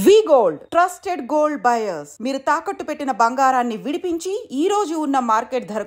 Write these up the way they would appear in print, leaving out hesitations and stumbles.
వి gold trusted gold buyers మీరు తాకట్టు పెట్టిన బంగారాన్ని విడిపించి ఈ రోజు ఉన్న మార్కెట్ ధర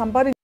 సంపాదించి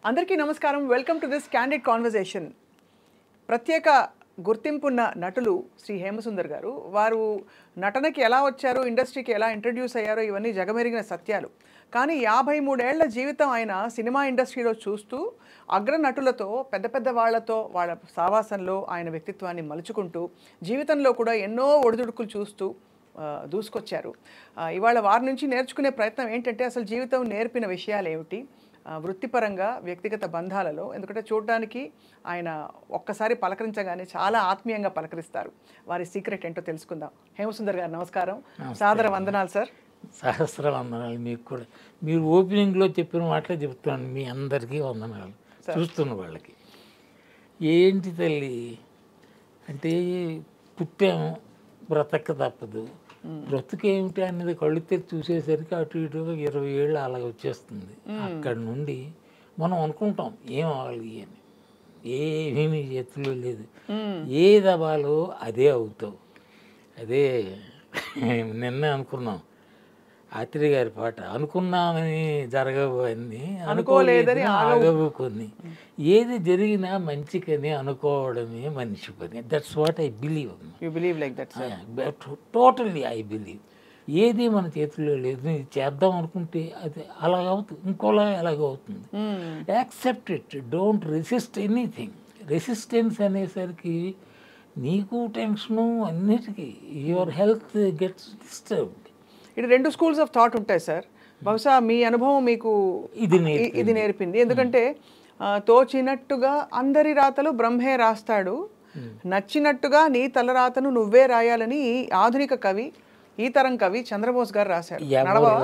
అందరికీ నమస్కారం. Welcome to this candid conversation. ప్రత్యేక గుర్తింపున్న నటులు శ్రీ హేమసుందర్ గారు. వారు నటనకి ఎలా వచ్చారో, ఇండస్ట్రీకి ఎలా ఇంట్రడ్యూస్ అయ్యారో ఇవన్నీ జగమెరిగిన సత్యాలు. కానీ 53 ఏళ్ల జీవితం ఆయన సినిమా ఇండస్ట్రీలో చూస్తూ అగ్ర నటులతో, పెద్ద పెద్ద వాళ్లతో వాళ్ళ సావాసంలో ఆయన వ్యక్తిత్వాన్ని మలుచుకుంటూ జీవితంలో కూడా ఎన్నో ఒడిదుడుకులు చూస్తూ దూసుకొచ్చారు. ఇవాళ వారి నుంచి నేర్చుకునే ప్రయత్నం ఏంటంటే అసలు జీవితం నేర్పిన విషయాలు ఏమిటి, వృత్తిపరంగా, వ్యక్తిగత బంధాలలో. ఎందుకంటే చూడడానికి ఆయన ఒక్కసారి పలకరించగానే చాలా ఆత్మీయంగా పలకరిస్తారు. వారి సీక్రెట్ ఏంటో తెలుసుకుందాం. హేమసుందర్ గారు నమస్కారం, సాదర వందనాలు సార్. సహస్ర వందనాలు మీకు కూడా. మీరు ఓపెనింగ్లో చెప్పిన మాటలే చెప్తున్నాను. మీ అందరికీ వందనాలు. చూస్తున్న వాళ్ళకి ఏంటి తల్లి అంటే పుట్టాము, బ్రతక తప్పదు. బ్రతుకేమిటి అనేది కళ్ళు తెరిచి చూసేసరికి అటు ఇటు 20 ఏళ్ళు అలాగ వచ్చేస్తుంది. అక్కడి నుండి మనం అనుకుంటాం ఏం అవ్వాలి అని. ఏమీ నీ చేతిలో లేదు. ఏది అవ్వాలో అదే అవుతావు. అదే నిన్నే అనుకున్నాం ఆత్రి గారి పాట, అనుకున్నామని జరగవు అన్ని, అనుకోలేదని ఆగవు కొన్ని. ఏది జరిగినా మంచికని అనుకోవడమే మనిషి పని. That's what I believe. You believe like that sir? Totally I believe. ఏది మన చేతిలో లేదు. ఇది చేద్దాం అనుకుంటే అది అలాగవుతుంది, ఇంకోలా ఎలాగవుతుంది. Accept it, don't resist anything. Resistance అనేసరికి నీకు టెన్షను, అన్నిటికీ యువర్ హెల్త్ గెట్స్ డిస్టర్బ్డ్. ఇది 2 స్కూల్స్ ఆఫ్ థాట్ ఉంటాయి సార్. బహుశా మీ అనుభవం మీకు ఇది నేర్పింది. ఎందుకంటే తోచినట్టుగా అందరి రాతలు బ్రహ్మే రాస్తాడు, నచ్చినట్టుగా నీ తలరాతను నువ్వే రాయాలని ఆధునిక కవి, ఈ తరం కవి చంద్రబోస్ గారు రాశారు.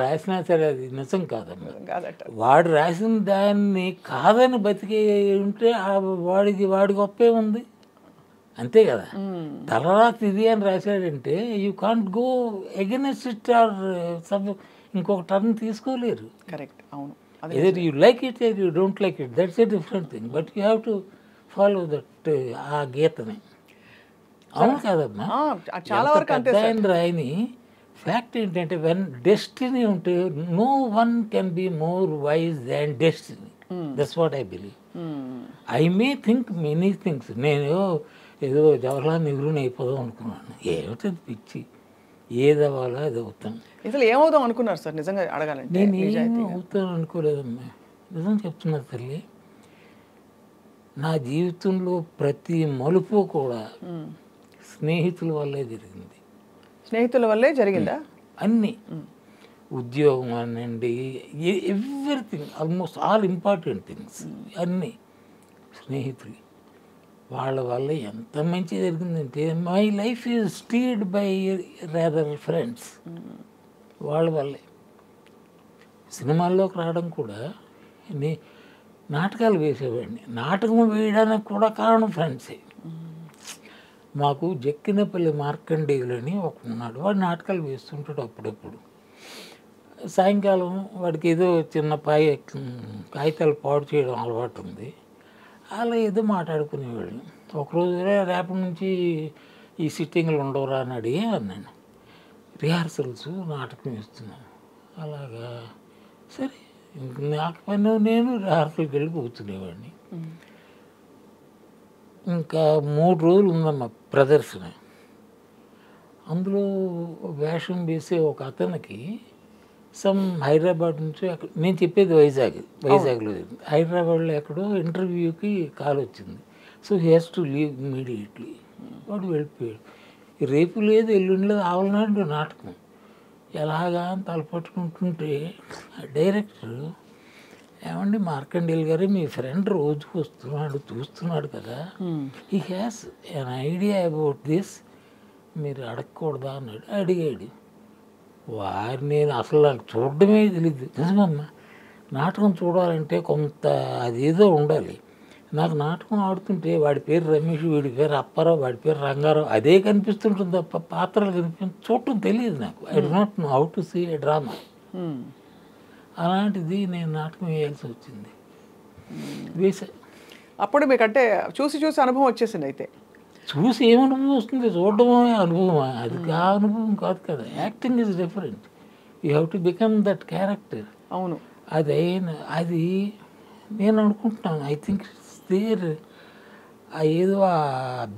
రాసినా సరే అది నిజం కాదట. వాడు రాసిన దాన్ని కాదని బతికే ఉంటే వాడి గొప్పే ఉంది, అంతే కదా. తలరాత ఇది అని రాశాడంటే you can't go against it or ఇంకొక టర్న్ తీసుకోలేరు. కరెక్ట్, అవును. Either you like it either you don't like it, that's a different thing. But you have to follow that ఆ గీతని. అవును కదమ్మా, చాలా వరకు అంతే. ఆయన రాయని ఫ్యాక్ట్ ఏంటంటే వెన్ డెస్టినీ ఉంటే no one can be more wise than destiny. That's what I believe. I may think many things. నేను ఏదో జవహర్లాల్ నెహ్రూని అయిపోదాం అనుకున్నాను. ఏమిటది పిచ్చి. ఏది అవ్వాలో అది అవుతాను. అసలు ఏమవుదాం అనుకున్నారు సార్ నిజంగా అడగాలంటే? నేను ఏమీ అవుతాను అనుకోలేదమ్మా, నిజం చెప్తున్నా తల్లి. నా జీవితంలో ప్రతి మలుపు కూడా స్నేహితుల వల్లే జరిగింది. స్నేహితుల వల్లే జరిగిందా? అన్నీ, ఉద్యోగం అనండి, everything, almost all important things అన్నీ స్నేహితులు. వాళ్ళ వల్ల ఎంత మంచి జరిగిందంటే my life is steered by rather friends. వాళ్ళ వల్లే సినిమాల్లోకి రావడం కూడా. నాటకాలు వేసేవాడిని, నాటకం వేయడానికి కూడా కారణం ఫ్రెండ్సే. మాకు జక్కినపల్లి మార్కండేయులని ఒక ఉన్నాడు, వాడు నాటకాలు వేస్తుంటాడు అప్పుడప్పుడు. సాయంకాలం వాడికి ఏదో చిన్న కాగితాలు పాడు చేయడం అలవాటు ఉంది, అలా ఏదో మాట్లాడుకునేవాళ్ళు. ఒకరోజు రేపటి నుంచి ఈ సిట్టింగ్లు ఉండవురా అని అడిగి అన్నాను. రిహార్సల్స్ నాటకం వేస్తున్నాను. అలాగా సరే, నాకు పని నేను రిహార్సల్కి వెళ్ళి కూర్చునేవాడిని. ఇంకా 3 రోజులు ఉందమ్మా ప్రదర్శన. అందులో వేషం వేసే ఒక అతనికి హైదరాబాద్ నుంచి అక్కడ, నేను చెప్పేది వైజాగ్లో, హైదరాబాద్లో ఎక్కడో ఇంటర్వ్యూకి కాల్ వచ్చింది. So he has to leave immediately. వాడు వెళ్ళిపోయాడు. రేపు లేదు ఎల్లుండి లేదు, ఆవలనాడు నాటకం. ఎలాగా అని తలపట్టుకుంటుంటే డైరెక్టర్, ఏమండి మార్కండేయులు గారు, మీ ఫ్రెండ్ రోజుకు వస్తున్నాడు, చూస్తున్నాడు కదా, he has an idea about this, మీరు అడగకూడదా అన్నాడు. అడిగాడు. వారు నేను అసలు నాకు చూడడమే తెలియదు. నిజమమ్మా, నాటకం చూడాలంటే కొంత అదేదో ఉండాలి. నాకు నాటకం ఆడుతుంటే వాడి పేరు రమేష్, వీడి పేరు అప్పారావు, వాడి పేరు రంగారావు, అదే కనిపిస్తుంటుంది తప్ప పాత్రలు చూడటం తెలియదు నాకు. I do not know how to see a drama. అలాంటిది నేను నాటకం వేయాల్సి వచ్చింది, వేసా. అప్పుడు మీకంటే చూసి అనుభవం వచ్చేసింది. అయితే చూసి ఏమనుభవం వస్తుంది, చూడడమే అనుభవం. అది ఆ అనుభవం కాదు కదా. Acting is different, you have to become that character. అవును, అది నేను అనుకుంటున్నాను. ఐ థింక్ దేర్ ఏదో ఆ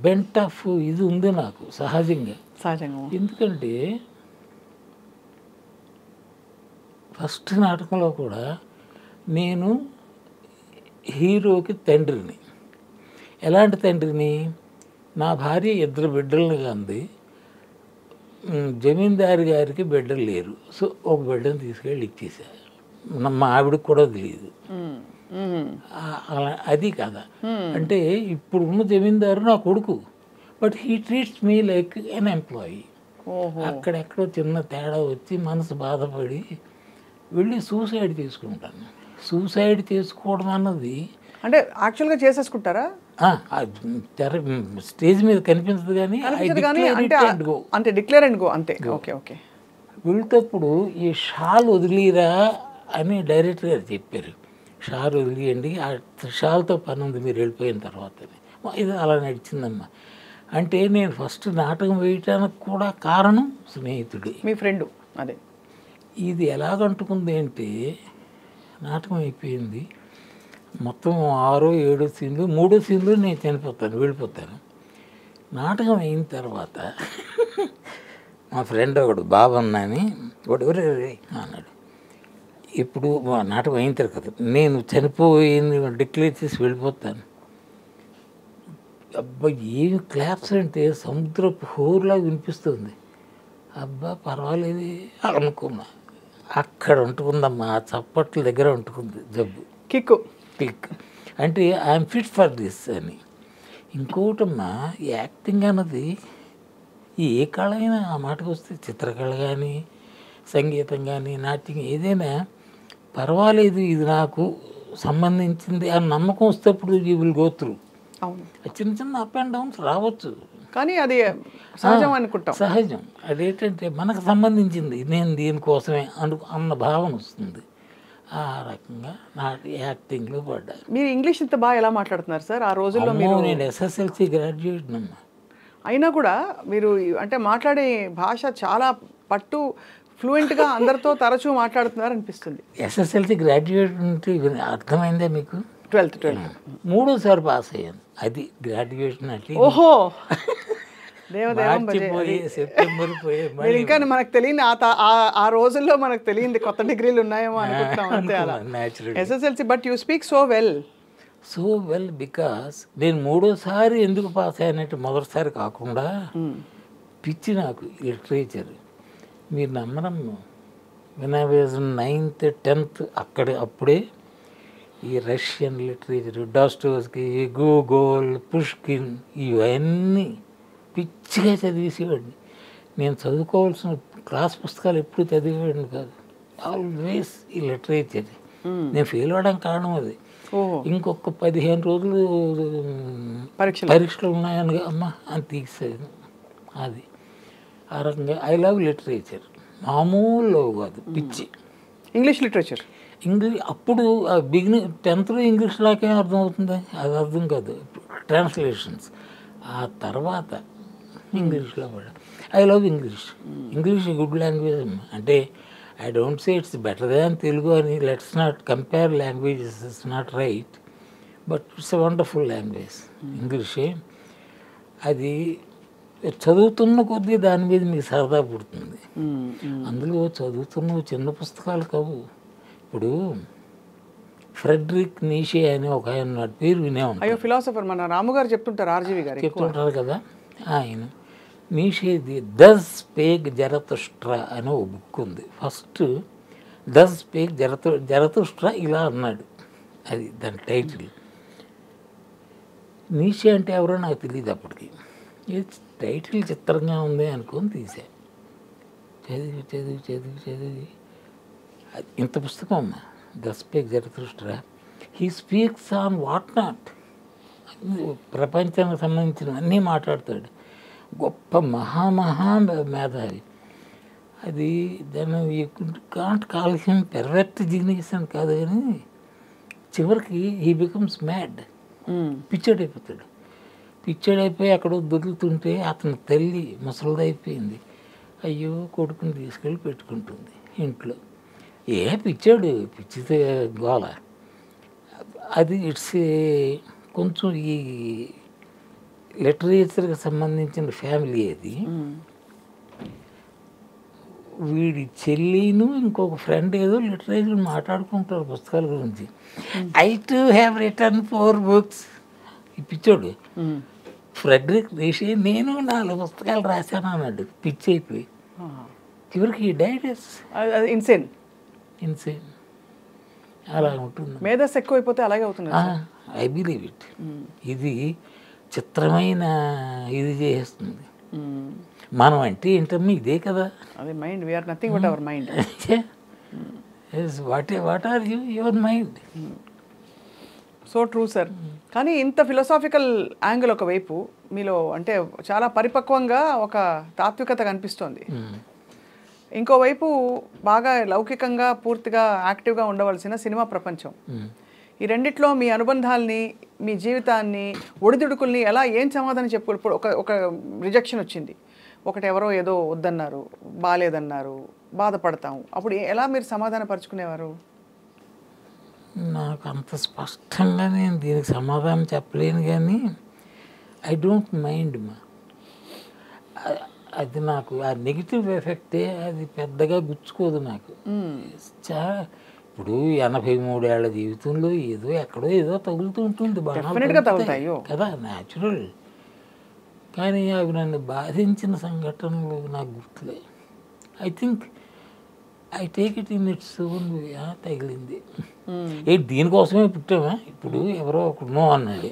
బెంట్ ఆఫ్ ఇది ఉంది నాకు సహజంగా. ఎందుకంటే ఫస్ట్ నాటకంలో కూడా నేను హీరోకి తండ్రిని. ఎలాంటి తండ్రిని? నా భార్య 2 బిడ్డలను కంది, జమీందారు గారికి బిడ్డలు లేరు. సో ఒక బిడ్డను తీసుకెళ్ళి ఇచ్చేసా. మా ఆవిడకి కూడా తెలియదు. అలా అది కదా. అంటే ఇప్పుడు ఉన్న జమీందారు నా కొడుకు, but he treats me like an employee. అక్కడెక్కడో చిన్న తేడా వచ్చి మనసు బాధపడి వెళ్ళి సూసైడ్ చేసుకుంటాను. సూసైడ్ చేసుకోవడం అన్నది అంటే యాక్చువల్గా చేసేసుకుంటారా? స్టేజ్ మీద కనిపించదు కానీ అంటే డిక్లేర్ అండ్ గో అంతే. Okay okay. వెళ్తేప్పుడు ఈ షాల్ వదిలిరా అని డైరెక్టర్ గారు చెప్పారు. షాల్ వదిలియండి, ఆ షాల్తో పని ఉంది మీరు వెళ్ళిపోయిన తర్వాత. ఇది అలా నడిచిందమ్మా. అంటే నేను ఫస్ట్ నాటకం వేయటానికి కూడా కారణం స్నేహితుడే, మీ ఫ్రెండు. అదే ఇది ఎలాగంటుకుంది అంటే, నాటకం అయిపోయింది, మొత్తం 6 7 సీన్లు, 3వ సీన్లో నేను చనిపోతాను, వెళ్ళిపోతాను. నాటకం అయిన తర్వాత మా ఫ్రెండ్ ఒకడు బాబన్న అని ఒకడు అన్నాడు, ఇప్పుడు నాటకం అయిన తర్వాత నేను చనిపోయింది డిక్లేర్ చేసి వెళ్ళిపోతాను. అబ్బా ఏమి క్లాప్స్ అంటే సముద్రపు హోరులాగా వినిపిస్తుంది. అబ్బా పర్వాలేదు అనుకున్నా. అక్కడ ఉంటుకుందమ్మా, ఆ చప్పట్ల దగ్గర ఉంటుకుంది జబ్బు, క్లిక్ అంటే ఐఎమ్ ఫిట్ ఫర్ దిస్ అని. ఇంకోటమ్మా, యాక్టింగ్ అన్నది ఏ కళ అయినా ఆ మాటకు వస్తే, చిత్రకళ కానీ సంగీతం కానీ నాట్యం ఏదైనా పర్వాలేదు, ఇది నాకు సంబంధించింది అని నమ్మకం వస్తేప్పుడు యూ విల్ గో త్రూ. చిన్న చిన్న అప్ అండ్ డౌన్స్ రావచ్చు, కానీ అది సహజం అనుకుంటాం. సహజం. అదేంటంటే మనకు సంబంధించింది, నేను దీనికోసమే అన్న భావన వస్తుంది. ఆ రకంగా నా యాక్టింగ్లో పడ్డా. మీరు ఇంగ్లీష్ ఇంత బాగా ఎలా మాట్లాడుతున్నారు సార్? ఆ రోజుల్లో నేను ఎస్ఎస్ఎల్సి గ్రాడ్యుయేట్ అమ్మా. అయినా కూడా మీరు అంటే మాట్లాడే భాష చాలా పట్టు ఫ్లూయెంట్గా అందరితో తరచూ మాట్లాడుతున్నారు అనిపిస్తుంది. ఎస్ఎస్ఎల్సి గ్రాడ్యుయేట్ అంటే అర్థమైందే మీకు? 12th 3వ సారి పాస్ అయ్యాను, అది గ్రాడ్యుయేషన్ అంటే. ఓహో, దేవదేవం భజే. మార్చిపోయి సెప్టెంబర్ పోయి మీరు ఇంకా మనకు తెలియని ఆ రోజుల్లో మనకు తెలియంది కొత్త డిగ్రీలు ఉన్నాయేమో అనుకుంటాం అంతే అలా. Natural SSLC but you speak so well. So well because నేను మూడోసారి ఎందుకు పాస్ అయినట్టు మొదటిసారి కాకుండా పిచ్చి నాకు లిటరేచర్. మీరు నమ్మరమ్మ, when I was 9th 10th అప్పుడే ఈ రష్యన్ లిటరేచర్, డాస్టోవ్స్కీ, గోగోల్, పుష్కిన్ ఇవన్నీ పిచ్చిగా చదివేసేవాడిని. నేను చదువుకోవాల్సిన క్లాస్ పుస్తకాలు ఎప్పుడు చదివేవాడిని కాదు. ఆల్వేస్ ఈ లిటరేచర్. నేను ఫెయిల్ అవ్వడానికి కారణం అది. ఇంకొక 15 రోజులు పరీక్షలు ఉన్నాయని అమ్మ అని తీసేది. అది ఆ రకంగా ఐ లవ్ లిటరేచర్. మామూలు కాదు, పిచ్చి. ఇంగ్లీష్ లిటరేచర్, ఇంగ్లీష్ అప్పుడు బిగినింగ్ 10th ఇంగ్లీష్ లాకేం అర్థం అవుతుంది, అది అర్థం కాదు. ట్రాన్స్లేషన్స్ ఆ తర్వాత ఇంగ్లీష్లో కూడా I love English. English good language. అంటే I don't say it's better than Telugu అని, let's not compare languages, it's not right, but it's a wonderful language ఇంగ్లీషే. అది చదువుతున్న కొద్దీ దాని మీద మీకు సరదా పుడుతుంది. అందులో చదువుతున్న చిన్న పుస్తకాలు కావు. ఇప్పుడు ఫ్రెడరిక్ నీషే అని ఒక ఆయన పేరు వినే ఉంటారు. అయ్యో ఫిలాసఫర్, మన రాముగారు చెప్తుంటారు, ఆర్జీవి గారు చెప్తుంటారు కదా. ఆయన నీషేది దస్ స్పేక్ జరతుష్ట్రా అని ఒక బుక్ ఉంది. ఫస్ట్ దస్ స్పేక్ జరతుష్ట్రా ఇలా అన్నాడు, అది దాని టైటిల్. నీషే అంటే ఎవరో నాకు తెలియదు అప్పటికి. టైటిల్ చిత్రంగా ఉంది అనుకొని తీసా. చదివి చదివి చదివి చదివి ఇంత పుస్తకం అమ్మా, thus spake Zarathustra. He speaks on what not, ప్రపంచానికి సంబంధించిన అన్నీ మాట్లాడతాడు. గొప్ప మేధావి. అది దాన్ని can't call him pervert genius అని కాదు, కానీ చివరికి హీ బికమ్స్ మ్యాడ్, పిచ్చడైపోతాడు. పిచ్చడైపోయి అక్కడ దొరుకుతుంటే అతని తల్లి ముసలిదైపోయింది. అయ్యో కొడుకుని తీసుకెళ్ళి పెట్టుకుంటుంది ఇంట్లో. పిచ్చాడు, పిచ్చితే గోల. అది ఇట్స్ కొంచెం ఈ లిటరేచర్కి సంబంధించిన ఫ్యామిలీ అది. వీడి చెల్లిను ఇంకొక ఫ్రెండ్ ఏదో లిటరేచర్ మాట్లాడుకుంటారు పుస్తకాల గురించి. I to have return 4 books. ఈ పిచ్చోడు ఫ్రెడరిక్ నీషే నేను 4 పుస్తకాలు రాశాను అన్నాడు, పిచ్చి అయిపోయి. చివరికి డైడెస్ ఇన్సేన్ అలా ఉంటుంది. మేధస్ ఎక్కువైపోతే అలాగే అవుతుంది. I believe it. ఇది చిత్రమైన ఇది చేస్తుంది. మనం అంటే ఏంటమ్మా ఇదే కదా, అదే mind. We are nothing but our mind. What are you, your mind. So true sir. కానీ ఇంత ఫిలాసాఫికల్ యాంగిల్ ఒకవైపు మీలో అంటే చాలా పరిపక్వంగా ఒక తాత్వికత కనిపిస్తోంది. ఇంకోవైపు బాగా లౌకికంగా పూర్తిగా యాక్టివ్గా ఉండవలసిన సినిమా ప్రపంచం. ఈ రెండిట్లో మీ అనుబంధాల్ని, మీ జీవితాన్ని, ఒడిదుడుకుల్ని ఎలా ఏం సమాధానం చెప్పుకో. ఇప్పుడు ఒక రిజెక్షన్ వచ్చింది, ఒకటి ఎవరో ఏదో వద్దన్నారు, బాగాలేదన్నారు, బాధపడతాం, అప్పుడు ఎలా మీరు సమాధాన పరుచుకునేవారు? నాకు అంత స్పష్టంగా నేను దీనికి సమాధానం చెప్పలేను, కానీ ఐ డోంట్ మైండ్ మా. అది నాకు ఆ నెగిటివ్ ఎఫెక్టే, అది పెద్దగా గుచ్చుకోదు నాకు. ఇప్పుడు 83 ఏళ్ల జీవితంలో ఏదో ఎక్కడో ఏదో తగులుతూ ఉంటుంది కదా, న్యాచురల్. కానీ అవి నన్ను బాధించిన సంఘటనలు నాకు గుర్తులే. I think I take it in its own way. తగిలింది దీనికోసమే పుట్టామా. ఇప్పుడు ఎవరో ఒకడు నో అన్నాడు,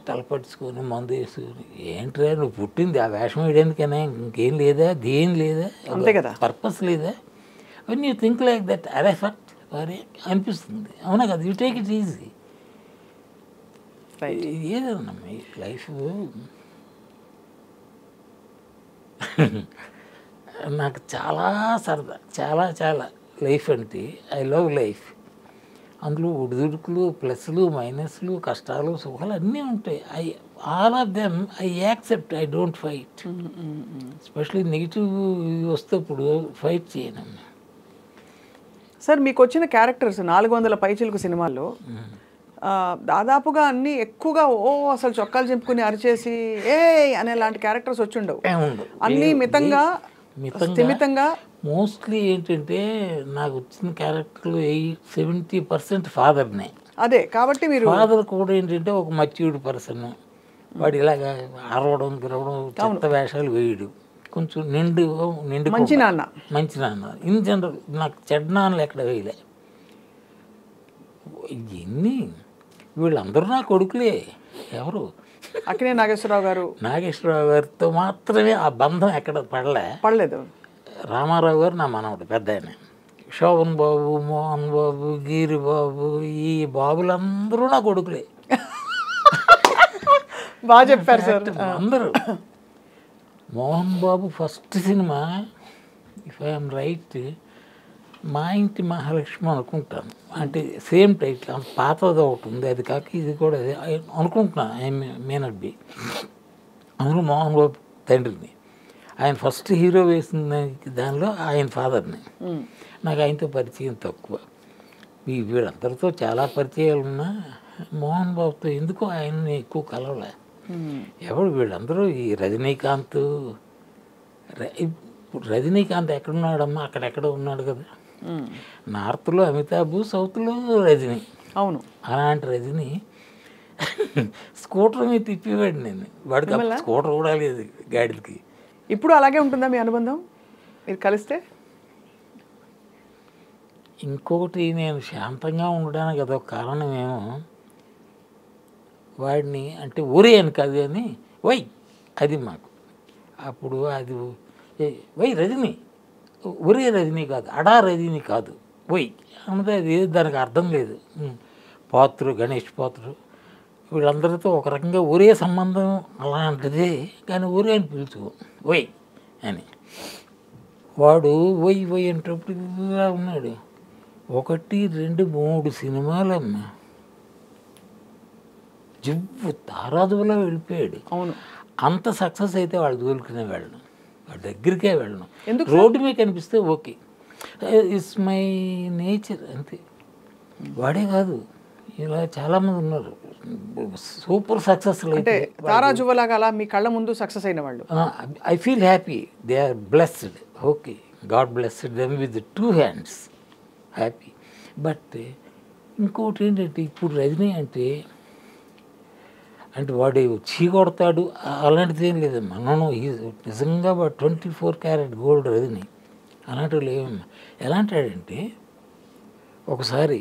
తలపడుచుకొని మందు వేసుకొని, ఏంట్రా నువ్వు పుట్టింది ఆ వేషం వేయడానికైనా, ఇంకేం లేదా, దేని లేదా, అంతే కదా, పర్పస్ లేదా. when you think like that, అరే ఫట్ అరే అనిపిస్తుంది. అవునా కదా, యూ టేక్ ఇట్ ఈజీ. ఏదన్నా లైఫ్ నాకు చాలా సరదా, చాలా చాలా లైఫ్ అంటే ఐ లవ్ లైఫ్. అందులో ఒడిదుడుకులు, ప్లస్లు, మైనస్లు, కష్టాలు, సుఖాలు అన్నీ ఉంటాయి. All of them I accept, I don't fight. Especially negative వస్తే ఇప్పుడు ఫైట్ చేయనమ్మా. సార్ మీకు వచ్చిన క్యారెక్టర్స్ 400 పైచిలుకు సినిమాల్లో దాదాపుగా అన్ని ఎక్కువగా అసలు చొక్కాలు చింపుకుని అరిచేసి ఏ అనే లాంటి క్యారెక్టర్స్ వచ్చి ఉండవు. అన్ని మితంగా స్థిమితంగా. మోస్ట్లీ ఏంటంటే నాకు వచ్చిన క్యారెక్టర్లు 70% ఫాదర్నే. అదే కాబట్టి మీరు ఫాదర్ కూడా ఏంటంటే ఒక మచ్యూర్డ్ పర్సన్. వాడు ఇలాగా అరవడం గిరవడం చెత్త వేషాలు వేయడు. కొంచెం నిండు మంచి నాన్న. ఇన్ జనరల్ నాకు చెడ్డ నాన్నలు ఎక్కడ వేయలే. ఇవన్నీ వీళ్ళందరూ నా కొడుకులే. ఎవరు? అక్కినేని నాగేశ్వరరావు గారితో మాత్రమే ఆ బంధం ఎక్కడ పడలేదు. రామారావు గారు నా మనవడు, పెద్ద ఆయన. శోభన్ బాబు, మోహన్ బాబు, గీరి బాబు, ఈ బాబులందరూ నా కొడుకులే. బాగా చెప్పారు సార్. అందరూ. Mohan Babu first cinema if I'm right Maa Inti Mahalakshmi అనుకుంటాను. అంటే సేమ్ టైటిల్, అంత పాతది ఒకటి ఉంది, అది కాక ఇది కూడా అనుకుంటున్నాను. I may not be. అందులో మోహన్ బాబు తండ్రిని, ఆయన ఫస్ట్ హీరో వేసిన దానిలో ఆయన ఫాదర్ని. నాకు ఆయనతో పరిచయం తక్కువ. వీళ్ళందరితో చాలా పరిచయాలు ఉన్నా మోహన్ బాబుతో ఎందుకో ఆయన్ని ఎక్కువ కలవలే. ఎవడు వీళ్ళందరూ ఈ రజనీకాంత్ ఎక్కడున్నాడమ్మా? అక్కడెక్కడ ఉన్నాడు కదా. నార్త్లో అమితాబ్, సౌత్లో రజనీ. అవును. అలాంటి రజనీ స్కూటర్ మీద తిప్పేవాడు నేను. వాడికి స్కూటర్ కూడా లేదు గాడికి. ఇప్పుడు అలాగే ఉంటుందా మీ అనుబంధం మీరు కలిస్తే? ఇంకొకటి, నేను శాంతంగా ఉండడానికి అదొక కారణమేమో. వాడిని అంటే ఒరే అని కాదు కానీ వై అది మాకు అప్పుడు అది వై రజనీ, ఒరే రజనీ కాదు, అడా రజనీ కాదు, వై అన్నది. అది దానికి అర్థం లేదు. పాత్రు, గణేష్ పాత్రు, వీళ్ళందరితో ఒక రకంగా ఒరే సంబంధం అలాంటిదే కానీ ఒరే అని పిలుచు వై అని. వాడు వై అంటప్పుడు ఇలా ఉన్నాడు. 1, 2, 3 సినిమాలమ్మా జివ్వు తారాజువలో వెళ్ళిపోయాడు. అవును. అంత సక్సెస్ అయితే వాళ్ళు దూలుకునే వెళ్ళను, వాడి దగ్గరికే వెళ్ళను. రోడ్డు మీద కనిపిస్తే ఓకే, ఇట్స్ మై నేచర్ అంతే. వాడే కాదు, ఇలా చాలామంది ఉన్నారు సూపర్ సక్సెస్. అంటే తారాజువలాగా అలా మీ కళ్ళ ముందు సక్సెస్ అయిన వాళ్ళు. I feel happy. They are blessed. Okay, god blessed them with 2 hands. Happy. But ఇంకోటి ఏంటంటే ఇప్పుడు రజనీ అంటే వాడు చీకొడతాడు అలాంటిది ఏం లేదమ్మా. నన్ను నిజంగా వాడు 24 karat గోల్డ్ రజనీ. అలాంటివి లేవమ్మా. ఎలా అంటాడంటే ఒకసారి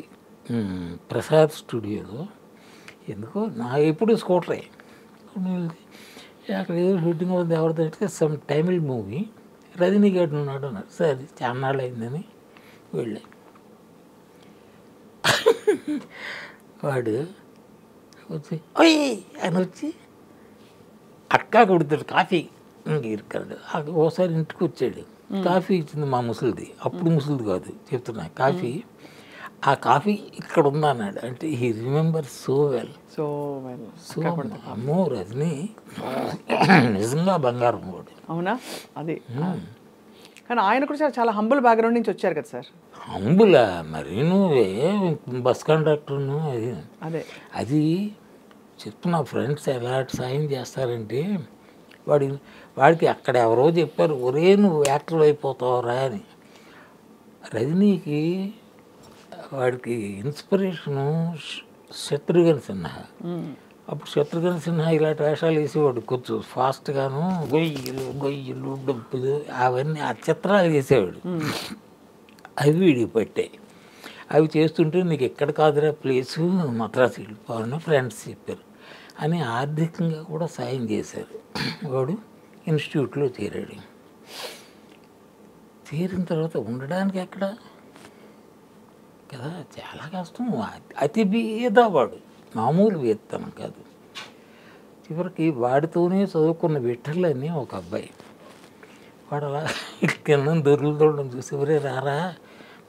ప్రసాద్ స్టూడియోలో ఎందుకో నా ఎప్పుడు స్కూటరే అక్కడ ఏదో షూటింగ్ అవుతుంది, ఎవరితో అంటే సమ్ తమిళ్ మూవీ, రజనీకాంత్ ఉన్నాడు అన్నారు. సరే చాన్నాళ్ళు అయిందని వెళ్ళా. వాడు వచ్చి ఓయ్ అని వచ్చి అక్క కొడుతాడు కాఫీ ఇరుకాడు. ఓసారి ఇంటికి వచ్చాడు, కాఫీ ఇచ్చింది మా ముసలిది. అప్పుడు ముసలిది కాదు చెప్తున్నా. కాఫీ, ఆ కాఫీ ఇక్కడ ఉందా అన్నాడు. అంటే హీ రిమెంబర్ సో వెల్. అమ్మో రజనీ నిజంగా బంగారం వాడు. అవునా? అది కానీ ఆయన కూడా చాలా హంబుల్ బ్యాక్గ్రౌండ్ నుంచి వచ్చారు కదా సార్. హంబులా మరి నువ్వే బస్ కండక్టర్ను. అది చెప్తున్నా. ఫ్రెండ్స్ ఎలాంటి సాయం చేస్తారంటే వాడికి అక్కడ ఎవరో చెప్పారు ఒరే నువ్వు యాక్టర్ అయిపోతావురా అని. రజనీకి వాడికి ఇన్స్పిరేషను శత్రుఘ్న సిన్హా. అప్పుడు శత్రుఘ్న సిన్హా ఇలాంటి వేషాలు వేసేవాడు, కొంచెం ఫాస్ట్గాను గొయ్యలు డబ్బులు అవన్నీ ఆ చిత్రాలు చేసేవాడు. అవి వీడికి పట్టాయి. అవి చేస్తుంటే నీకు ఎక్కడ కాదురా ప్లేసు, మద్రాసు వెళ్ళిపోవాలని ఫ్రెండ్స్ చెప్పారు అని ఆర్థికంగా కూడా సాయం చేశారు. వాడు ఇన్స్టిట్యూట్లో చేరాడు. చేరిన తర్వాత ఉండడానికి ఎక్కడ కదా చాలా కష్టం. అతి బీదవాడు, మామూలు వేత్తనం కాదు. చివరికి వాడితోనే చదువుకున్న విఠలని ఒక అబ్బాయి, వాడు అలా కింద దొరుకుతుండడం చూసి ఎవరే రారా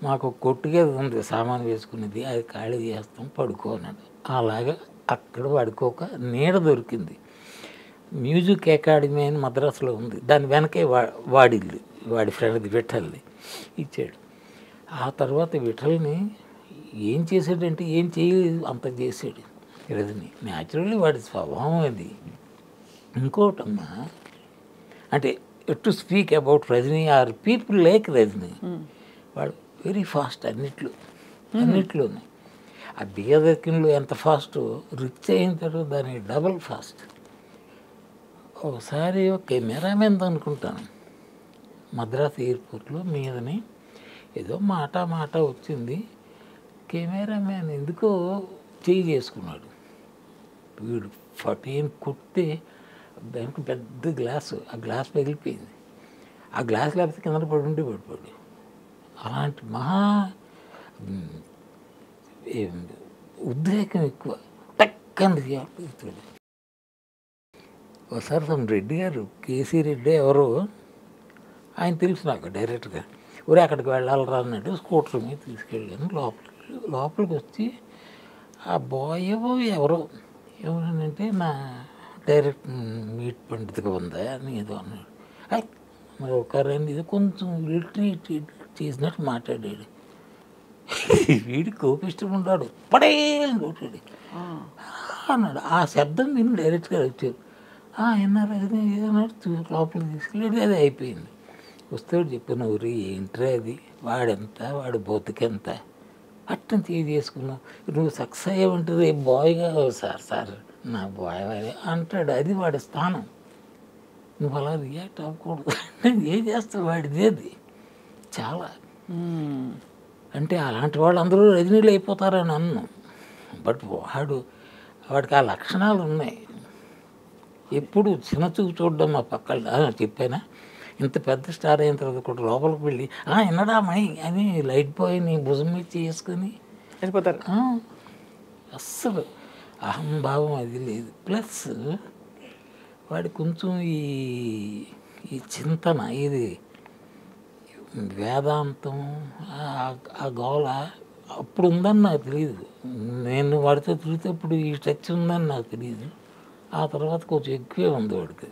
మాకు కొట్టుగా ఉంది సామాను వేసుకునేది, అది ఖాళీ చేస్తాం పడుకో అన్నాడు. అలాగా అక్కడ పడుకోక నీడ దొరికింది. మ్యూజిక్ అకాడమీ అని మద్రాసులో ఉంది, దాని వెనకే వాడి ఫ్రెండ్ది విఠల్ని ఇచ్చాడు. ఆ తర్వాత విఠల్ని ఏం చేశాడంటే ఏం చేయలేదు, అంత చేశాడు రజనీ. న్యాచురల్లీ వాడి స్వభావం అది. ఇంకోటమ్మా, అంటే to speak about Rajini or people like Rajini, వాడు వెరీ ఫాస్ట్ అన్నిట్లోనే. ఆ బియ్యదక్కిన్లో ఎంత ఫాస్ట్, రిచ్ అయిన తర్వాత దానికి డబల్ ఫాస్ట్. ఒకసారి ఒక కెమెరామెన్ అనుకుంటాను మద్రాస్ ఎయిర్పోర్ట్లో మీదని ఏదో మాట వచ్చింది. కెమెరామెన్ ఎందుకో చేయి చేసుకున్నాడు. వీడు ఫటీని కొట్టి దానికి పెద్ద గ్లాసు, ఆ గ్లాస్ పగిలిపోయింది. ఆ గ్లాస్ లేకపోతే కింద పడిపోయాడు. అలాంటి మహా ఉద్రేకం ఎక్కువ, టక్కని రియాక్ట్. ఒకసారి తమ రెడ్డి గారు, కేసీ రెడ్డి ఎవరో, ఆయన తెలుసు నాకు డైరెక్ట్గా, ఊరే అక్కడికి వెళ్ళాలరా అన్నట్టు స్కూటర్ మీద తీసుకెళ్ళాను. లోపలికి వచ్చి ఆ బాయ్ ఎవరో ఏమనంటే నా డైరెక్ట్ మీట్ పండితుగా ఉందా అని ఏదో అన్నాడు. మరి ఒకరండి ఇది కొంచెం రిట్రీట్ చేసినట్టు మాట్లాడాడు. వీడి కోపిష్టం ఉన్నాడు, పడేయాలని కొట్టాడు అన్నాడు. ఆ శబ్దం విని డైరెక్ట్గా వచ్చారు. ఎన్నారు అది ఏదన్నట్టు లోపలికి తీసుకెళ్ళి అది అయిపోయింది. వస్తాడు చెప్పిన ఊరి ఏంట్రా అది, వాడెంత, వాడి బతుకెంత అట్టని చేసుకున్నావు, నువ్వు సక్సెస్ అయ్యావంటుంది బాయ్గా. సార్ నా బాయ్ అంటాడు, అది వాడి స్థానం, నువ్వు అలా రియాక్ట్ అవ్వకూడదు. ఏం చేస్తావు, వాడిది అది చాలా. అంటే అలాంటి వాళ్ళు అందరూ రజనీలు అయిపోతారని అన్నాం. బట్ వాడికి ఆ లక్షణాలు ఉన్నాయి. ఎప్పుడు చిన్న చూపు చూడడం మా పక్కన చెప్పానా, ఇంత పెద్ద స్టార్ అయిన తర్వాత కూడా లోపలికి వెళ్ళి ఎన్నడా మై అని లైట్ బాయ్ని భుజం మీద చేసుకొని వెళ్ళిపోతారు. అస్సలు అహంభావం అది లేదు. ప్లస్ వాడి కొంచెం ఈ చింతన, ఇది వేదాంతం, ఆ గోళ అప్పుడు ఉందని నాకు తెలియదు. నేను వాడితో తిరిగితేప్పుడు ఈ టచ్ ఉందని నాకు తెలియదు. ఆ తర్వాత కొంచెం ఎక్కువే ఉంది వాడికి.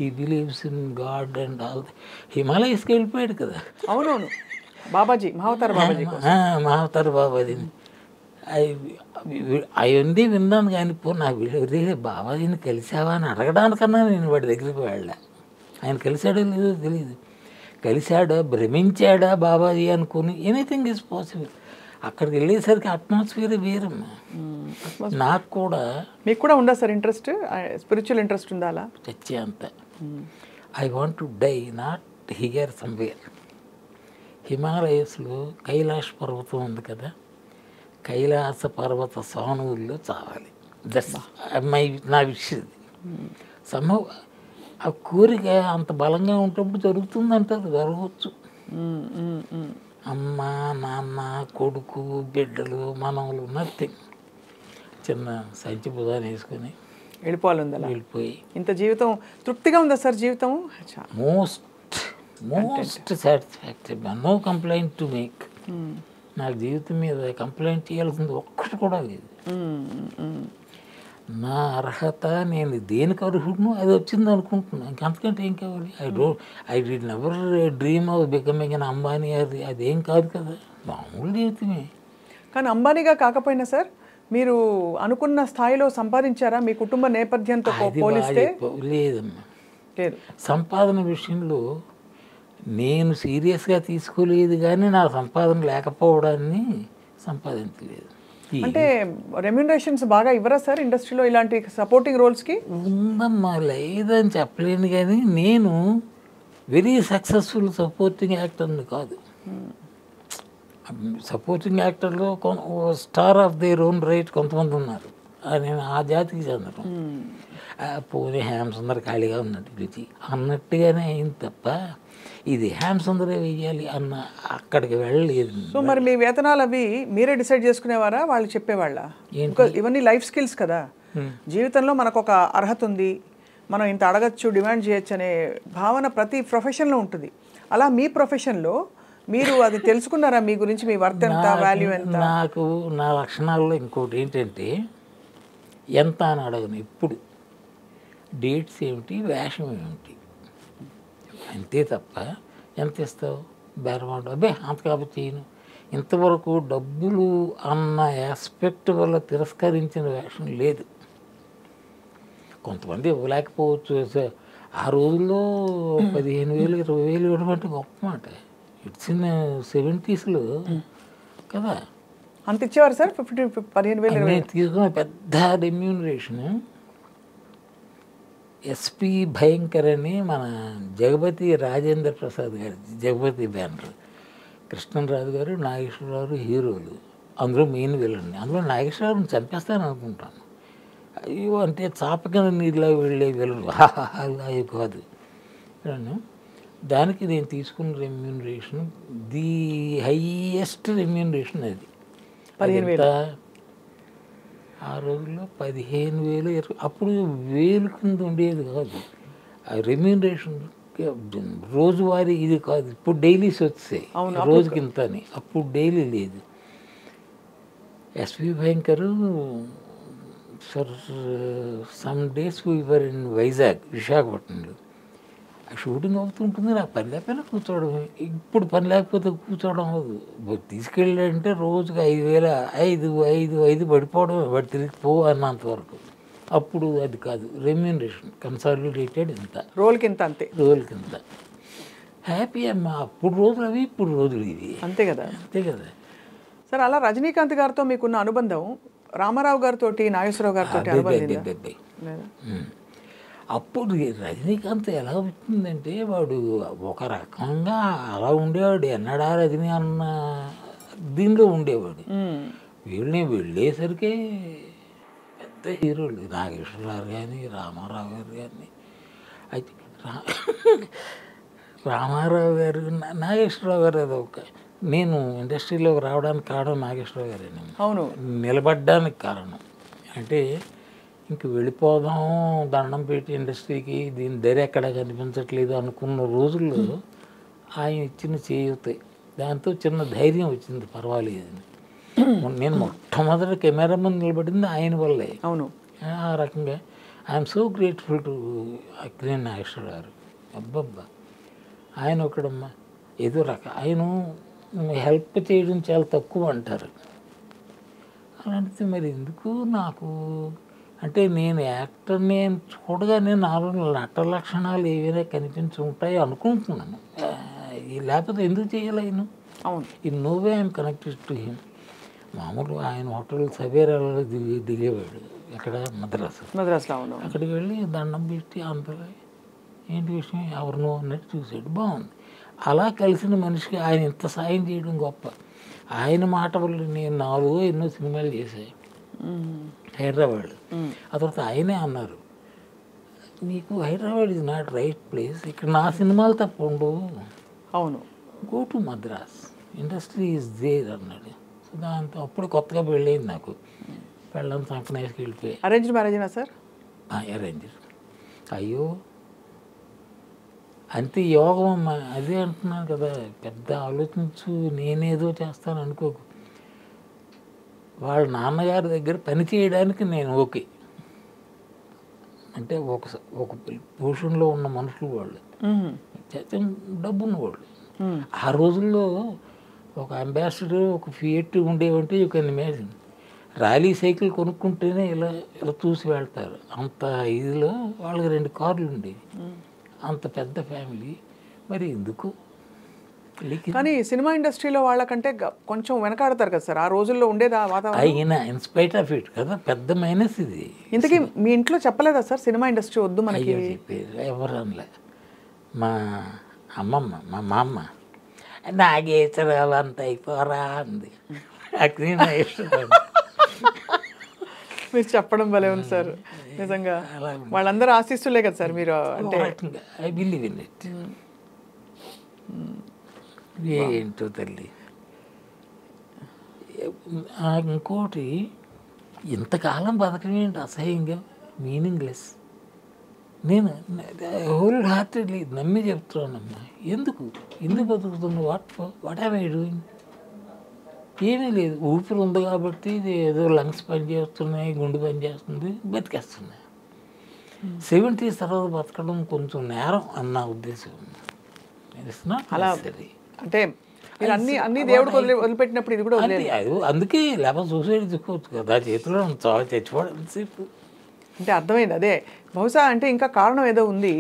He believes in God and all. హిమాలయస్కి వెళ్ళిపోయాడు కదా. అవునవును, బాబాజీ, మహావతార్ బాబాజీని అవన్నీ విన్నాను. కానీ నాకు బాబాజీని కలిసావా అని అడగడానికన్నా నేను వాడి దగ్గరికి వెళ్ళా. ఆయన కలిశాడో లేదో తెలియదు. కలిశాడా, భ్రమించాడా బాబాజీ అనుకుని, ఎనీథింగ్ ఈజ్ పాసిబుల్. అక్కడికి వెళ్ళేసరికి అట్మాస్ఫియర్ వేరమ్మా. నాకు కూడా. మీకు కూడా ఉందా సార్ ఇంట్రెస్ట్, స్పిరిచువల్ ఇంట్రెస్ట్ ఉందా? అలా చచ్చే అంత. I want to die not here somewhere. హిమాలయస్లో కైలాష్ పర్వతం ఉంది కదా, కైలాస పర్వత సానువుల్లో చావాలి. దట్స్ నా విషయం. సంభవ ఆ కోరిక అంత బలంగా ఉంటప్పుడు జరుగుతుందంటారు, జరగవచ్చు. అమ్మ, నాన్న, కొడుకు, బిడ్డలు, మనవలు, నథింగ్. చిన్న సంచి బుధాన్ని వేసుకొని వెళ్ళిపోయి. ఇంత జీవితం తృప్తిగా ఉందా సార్? జీవితం most satisfactory, no complaint to make. నాకు జీవితం మీద కంప్లైంట్ చేయాల్సింది ఒక్కటి కూడా లేదు. నా అర్హత, నేను దేనికి అర్హుడును అది వచ్చింది అనుకుంటున్నాను. ఇంకంతకంటే ఏం కావాలి? I did never dream of becoming an Ambani. అదేం కాదు కదా, మామూలు జీవితమే. కానీ అంబానీగా కాకపోయినా సార్ మీరు అనుకున్న స్థాయిలో సంపాదించారా మీ కుటుంబ నేపథ్యంతో పోలిస్తే? లేదమ్మా, లేదు. సంపాదన విషయంలో నేను సీరియస్గా తీసుకోలేదు, కానీ నా సంపాదన లేకపోవడాన్ని సంపాదించలేదు. అంటే రెమ్యునరేషన్స్ బాగా ఇవ్వరా సార్ ఇండస్ట్రీలో ఇలాంటి సపోర్టింగ్ రోల్స్కి? ఉందమ్మా, లేదని చెప్పలేను. కానీ నేను వెరీ సక్సెస్ఫుల్ సపోర్టింగ్ యాక్టర్ని కాదు. సపోర్టింగ్ యాక్టర్లో star of their own right కొంతమంది ఉన్నారు. నేను ఆ జాతికి చెందడం. పోనీ హ్యామ్ సుందర్ ఖాళీగా ఉన్నట్టు రుచి అన్నట్టుగానే అయింది తప్ప ఇది హ్యామ్ సుందరే వెయ్యాలి అన్న అక్కడికి వెళ్ళలేదు. సో మరి మీ వేతనాలు అవి మీరే డిసైడ్ చేసుకునేవారా, వాళ్ళు చెప్పేవాళ్ళ? ఇవన్నీ లైఫ్ స్కిల్స్ కదా. జీవితంలో మనకు ఒక అర్హత ఉంది, మనం ఇంత అడగచ్చు, డిమాండ్ చేయొచ్చు అనే భావన ప్రతి ప్రొఫెషన్లో ఉంటుంది. అలా మీ ప్రొఫెషన్లో మీరు అది తెలుసుకున్నారా? మీ గురించి, మీ వర్త్ ఎంత, వాల్యూ ఎంత? నాకు నా లక్షణాల్లో ఇంకోటి ఏంటంటే, ఎంత అని అడగను ఎప్పుడు. డేట్స్ ఏమిటి, వేషం ఏమిటి, అంతే తప్ప ఎంత ఇస్తావు బేరమాట, అబ్బే అంత కాబట్టి చేయను. ఇంతవరకు డబ్బులు అన్న ఆస్పెక్ట్ వల్ల తిరస్కరించిన వేషం లేదు. కొంతమంది ఇవ్వలేకపోవచ్చు. ఆ రోజుల్లో 15,000 20,000 ఇవ్వడం అంటే గొప్ప మాట. ఇట్స్ ఇన్ 70s కదా. అంత ఇచ్చేవారు సార్? 15,000 నేను తీసుకున్న పెద్ద రెమ్యూనరేషన్ ఎస్పి భయంకర్ అని మన జగపతి రాజేంద్ర ప్రసాద్ గారి జగపతి బ్యానర్, కృష్ణరాజు గారు నాగేశ్వరరావు హీరోలు, అందులో మెయిన్ విలన్ని. అందులో నాగేశ్వరరావుని చంపేస్తాను అనుకుంటాను. అయ్యో అంటే చాప కింద నీళ్ళ వెళ్ళే విలలు అవి కాదు. దానికి నేను తీసుకున్న రెమ్యూనరేషన్ ది హైయెస్ట్ రెమ్యూనరేషన్ అది. 15,000 ఆ రోజుల్లో 15,000 అప్పుడు 1000 కింద ఉండేది కాదు. ఆ రెమ్యూనరేషన్ రోజువారీ ఇది కాదు. ఇప్పుడు డైలీస్ వచ్చాయి రోజుకి ఇంత అని. అప్పుడు డైలీ లేదు. SV Bhayankar for some days we were in Vizag, విశాఖపట్నంలో. ఆ షూటింగ్ అవుతుంటుంది. నాకు పని లేకపోయినా కూర్చోవడం. ఇప్పుడు పని లేకపోతే కూర్చోవడం అవ్వదు. తీసుకెళ్ళాడంటే రోజుకి 5,000 పడిపోవడం, వాడు తిరిగి పో అన్నంతవరకు. అప్పుడు అది కాదు రెమ్యూనరేషన్, కన్సాలిడేటెడ్ ఇంత, రోల్కి ఇంత, అంతే రోజులకి ఇంత. హ్యాపీ అమ్మ. అప్పుడు రోజులు అవి, ఇప్పుడు రోజులు ఇవి, అంతే కదా. అంతే కదా సార్. అలా రజనీకాంత్ గారితో మీకున్న అనుబంధం రామారావు గారితో, నాగేశ్వరరావు గారితో అనుబంధం అప్పుడు రజనీకాంత్ ఎలా వచ్చిందంటే వాడు ఒక రకంగా అలా ఉండేవాడు. ఎన్నడా రజనీ అన్న దీనిలో ఉండేవాడు. వీళ్ళని వెళ్ళేసరికి పెద్ద హీరోలు నాగేశ్వరరావు కానీ రామారావు గారు కానీ. అయితే రామారావు గారు నాగేశ్వరరావు గారు అదొక, నేను ఇండస్ట్రీలోకి రావడానికి కారణం నాగేశ్వరరావు గారేనే. అవును, నిలబడ్డానికి కారణం అంటే ఇంక వెళ్ళిపోదాం దండం పెట్టి ఇండస్ట్రీకి, దీని ధర ఎక్కడ కనిపించట్లేదు అనుకున్న రోజుల్లో ఆయన ఇచ్చిన చేయూతే దాంతో చిన్న ధైర్యం వచ్చింది, పర్వాలేదని. నేను మొట్టమొదటి కెమెరా ముందు నిలబడింది ఆయన వల్లే. అవును, ఆ రకంగా I'm so grateful to Akkineni Nageswara Rao garu. అబ్బబ్బా, ఆయన ఒకడమ్మా ఏదో ఆయన హెల్ప్ చేయడం చాలా తక్కువ అంటారు. అలాంటిది మరి ఎందుకు నాకు అంటే నేను యాక్టర్ని చూడగానే నాలో నట లక్షణాలు ఏవైనా కనిపించి ఉంటాయి అనుకుంటున్నాను. లేకపోతే ఎందుకు చేయాలి ఆయన? అవును, ఈ నోవే ఐఎమ్ కనెక్టెడ్ టు హిమ్. మామూలు ఆయన హోటల్ సవేరాలో దిగేవాడు. ఎక్కడ మద్రాసులో. అవును. అక్కడికి వెళ్ళి దండం పెట్టి అందరూ ఏంటి విషయం ఎవరినో అన్నట్టు చూసాడు. బాగుంది. అలా కలిసిన మనిషికి ఆయన ఇంత సాయం చేయడం గొప్ప. ఆయన మాట వల్ల నేను 4 ఎన్నో సినిమాలు చేశాను హైదరాబాద్. ఆ తర్వాత ఆయనే అన్నారు, నీకు Hyderabad is not right place, ఇక్కడ నా సినిమాలు తప్ప ఉండవు. అవును, go to Madras, industry is there అన్నాడు. సో దాంతో అప్పుడు కొత్తగా పెళ్ళయింది నాకు. పెళ్ళని సంకనేసుకు వెళ్ళిపోయి. అరేంజ్డ్ మ్యారేజేనా సార్? అరేంజ్. అయ్యో అంతే యోగం అమ్మా. అదే అంటున్నాను కదా, పెద్ద ఆలోచించు నేనేదో చేస్తాను అనుకోకు. వాళ్ళ నాన్నగారి దగ్గర పని చేయడానికి నేను ఓకే. అంటే ఒక పొజిషన్లో ఉన్న మనుషులు వాళ్ళు, డబ్బున్న వాళ్ళు. ఆ రోజుల్లో ఒక అంబాసిడర్, ఒక ఫియట్ ఉండేవంటే you can imagine. Raleigh cycle కొనుక్కుంటేనే ఇలా చూసి వెళ్తారు. అంత ఇదిలో వాళ్ళకి 2 కార్లు ఉండేవి. అంత పెద్ద ఫ్యామిలీ. మరి ఎందుకు? కానీ సినిమా ఇండస్ట్రీలో వాళ్ళకంటే కొంచెం వెనకాడతారు కదా సార్. ఆ రోజుల్లో ఉండేది ఆ వాతావరణం. అయినా ఇన్స్పైట్ ఆఫ్ ఇట్ కదా, పెద్ద మైనస్ ఇది. ఇంతకీ మీ ఇంట్లో చెప్పలేదా సార్ సినిమా ఇండస్ట్రీ వద్దు మనకి? చెప్పారు. ఎవరు అనలే. మా అమ్మమ్మ, మా అమ్మ నాగేశ్వరరావు అంత అయిపోరా అంది. మీరు చెప్పడం భలే ఉంది సార్. నిజంగా వాళ్ళందరూ ఆశిస్తులే కదా సార్ మీరు. అంటే ఐ బిలీవ్ ఇన్ ఇట్. ఏంటో తల్లి. ఇంకోటి, ఇంతకాలం బతకడం ఏంటి అసహ్యంగా, మీనింగ్లెస్. నేను హోల్ హార్టెడ్లీ నమ్మి చెప్తున్నానమ్మా. ఎందుకు బతుకుతున్నా? What have I doing? ఏమీ లేదు. ఊపిరి ఉంది కాబట్టి ఏదో లంగ్స్ పనిచేస్తున్నాయి, గుండె పనిచేస్తుంది, బతికేస్తున్నాయి. 70s తర్వాత బతకడం కొంచెం నేరం అన్న ఉద్దేశం. అలా అంటే మీరు అన్ని దేవుడికి వదిలిపెట్టినప్పుడు ఇది కూడా వదిలేదు. అందుకే లేకపోతే సూసైడ్ చేసుకోవచ్చు కదా, చేతిలో చాలా చచ్చిపోవడం సేపు. అంటే అర్థమైంది అదే. బహుశా అంటే ఇంకా కారణం ఏదో ఉంది.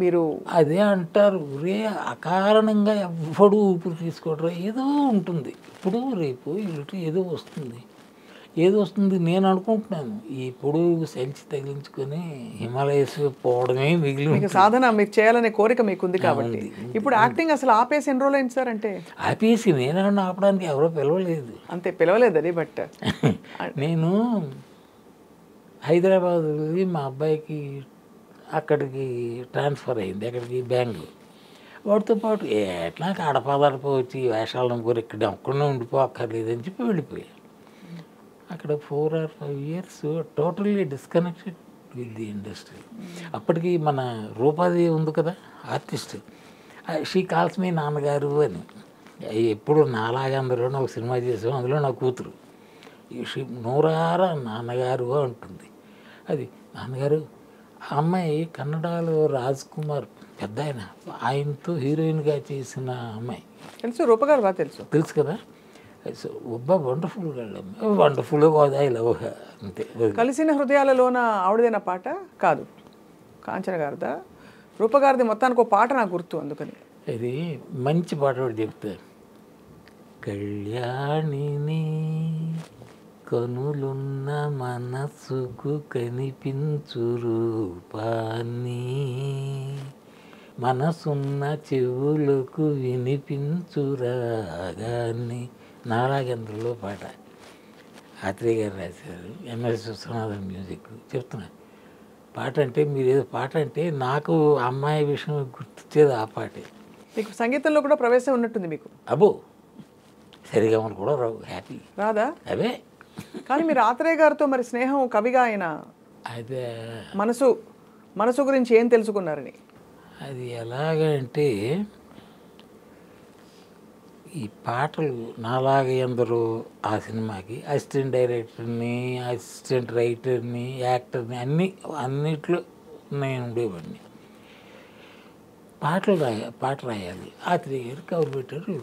మీరు అదే అంటారు, రే అకారణంగా ఎవ్వడు ఊపిరి తీసుకోవడం ఏదో ఉంటుంది. ఇప్పుడు రేపు ఇటు ఏదో వస్తుంది నేను అనుకుంటున్నాను. ఈ పొడుగు సెల్చి తగిలించుకొని హిమాలయస్ పోవడమే మిగిలి. మీకు సాధన మీరు చేయాలనే కోరిక మీకు ఉంది కాబట్టి. ఇప్పుడు యాక్టింగ్ అసలు ఆపేసి ఎన్ని రోజులు అయింది సార్? అంటే ఆపేసి నేనన్నా ఆపడానికి ఎవరో పిలవలేదు. అంతే పిలవలేదు అది. బట్ నేను హైదరాబాద్ వెళ్ళి మా అబ్బాయికి అక్కడికి ట్రాన్స్ఫర్ అయింది, అక్కడికి బెంగళూరు. వాడితో పాటు ఎట్లా అడపాదడప వచ్చి వేషాలను కోరి ఇక్కడ ఒక్కడనే ఉండిపోక్కర్లేదని చెప్పి వెళ్ళిపోయాను. అక్కడ 4 or 5 years totally disconnected with the industry. అప్పటికి మన రూపాది ఉంది కదా ఆర్టిస్ట్, షీ కాల్స్ మీ నాన్నగారు అని. ఎప్పుడు నాలాగా అందరూ ఒక సినిమా చేసాం, అందులో నా కూతురు నూరారా నాన్నగారు అంటుంది. అది నాన్నగారు. ఆ అమ్మాయి కన్నడలో రాజ్ కుమార్ పెద్ద ఆయనతో హీరోయిన్గా చేసిన అమ్మాయి. తెలుసు, రూపగారు బాగా తెలుసు కదా. So wonderful I love her అంతే. కలిసిన హృదయాలలోన ఆవిడదైన పాట కాదు, కాంచన గారిదా, రూపగారిది. మొత్తానికి ఒక పాట నాకు గుర్తు, అందుకని ఇది మంచి పాట కూడా చెప్తారు. కళ్యాణిని కనులున్న మనసుకు కనిపించు రూపాన్ని, మనసున్న చెవులకు వినిపించు రాగాన్ని. నారాగేంద్రలో పాట ఆత్రేయ గారు రాశారు, ఎంఎస్ విశ్వనాథన్ మ్యూజిక్. చెప్తున్నా పాట అంటే మీరు ఏదో పాట అంటే నాకు అమ్మాయి విషయం గుర్తొచ్చేది ఆ పాటే. మీకు సంగీతంలో కూడా ప్రవేశం ఉన్నట్టుంది మీకు. అబ్బో సరిగా మనకు కూడా రావు, హ్యాపీ రాదా? అవే. కానీ మీరు ఆత్రేయ గారితో మరి స్నేహం కవిగా ఆయన అదే మనసు గురించి ఏం తెలుసుకున్నారని. అది ఎలాగంటే ఈ పాటలు నాలాగా ఎందరో ఆ సినిమాకి అసిస్టెంట్ డైరెక్టర్ని, అసిస్టెంట్ రైటర్ని, యాక్టర్ని అన్నిట్లో నేను ఉండేవాడిని. పాట రాయాలి. ఆత్రేయ గారు కవర్ పెట్టారు.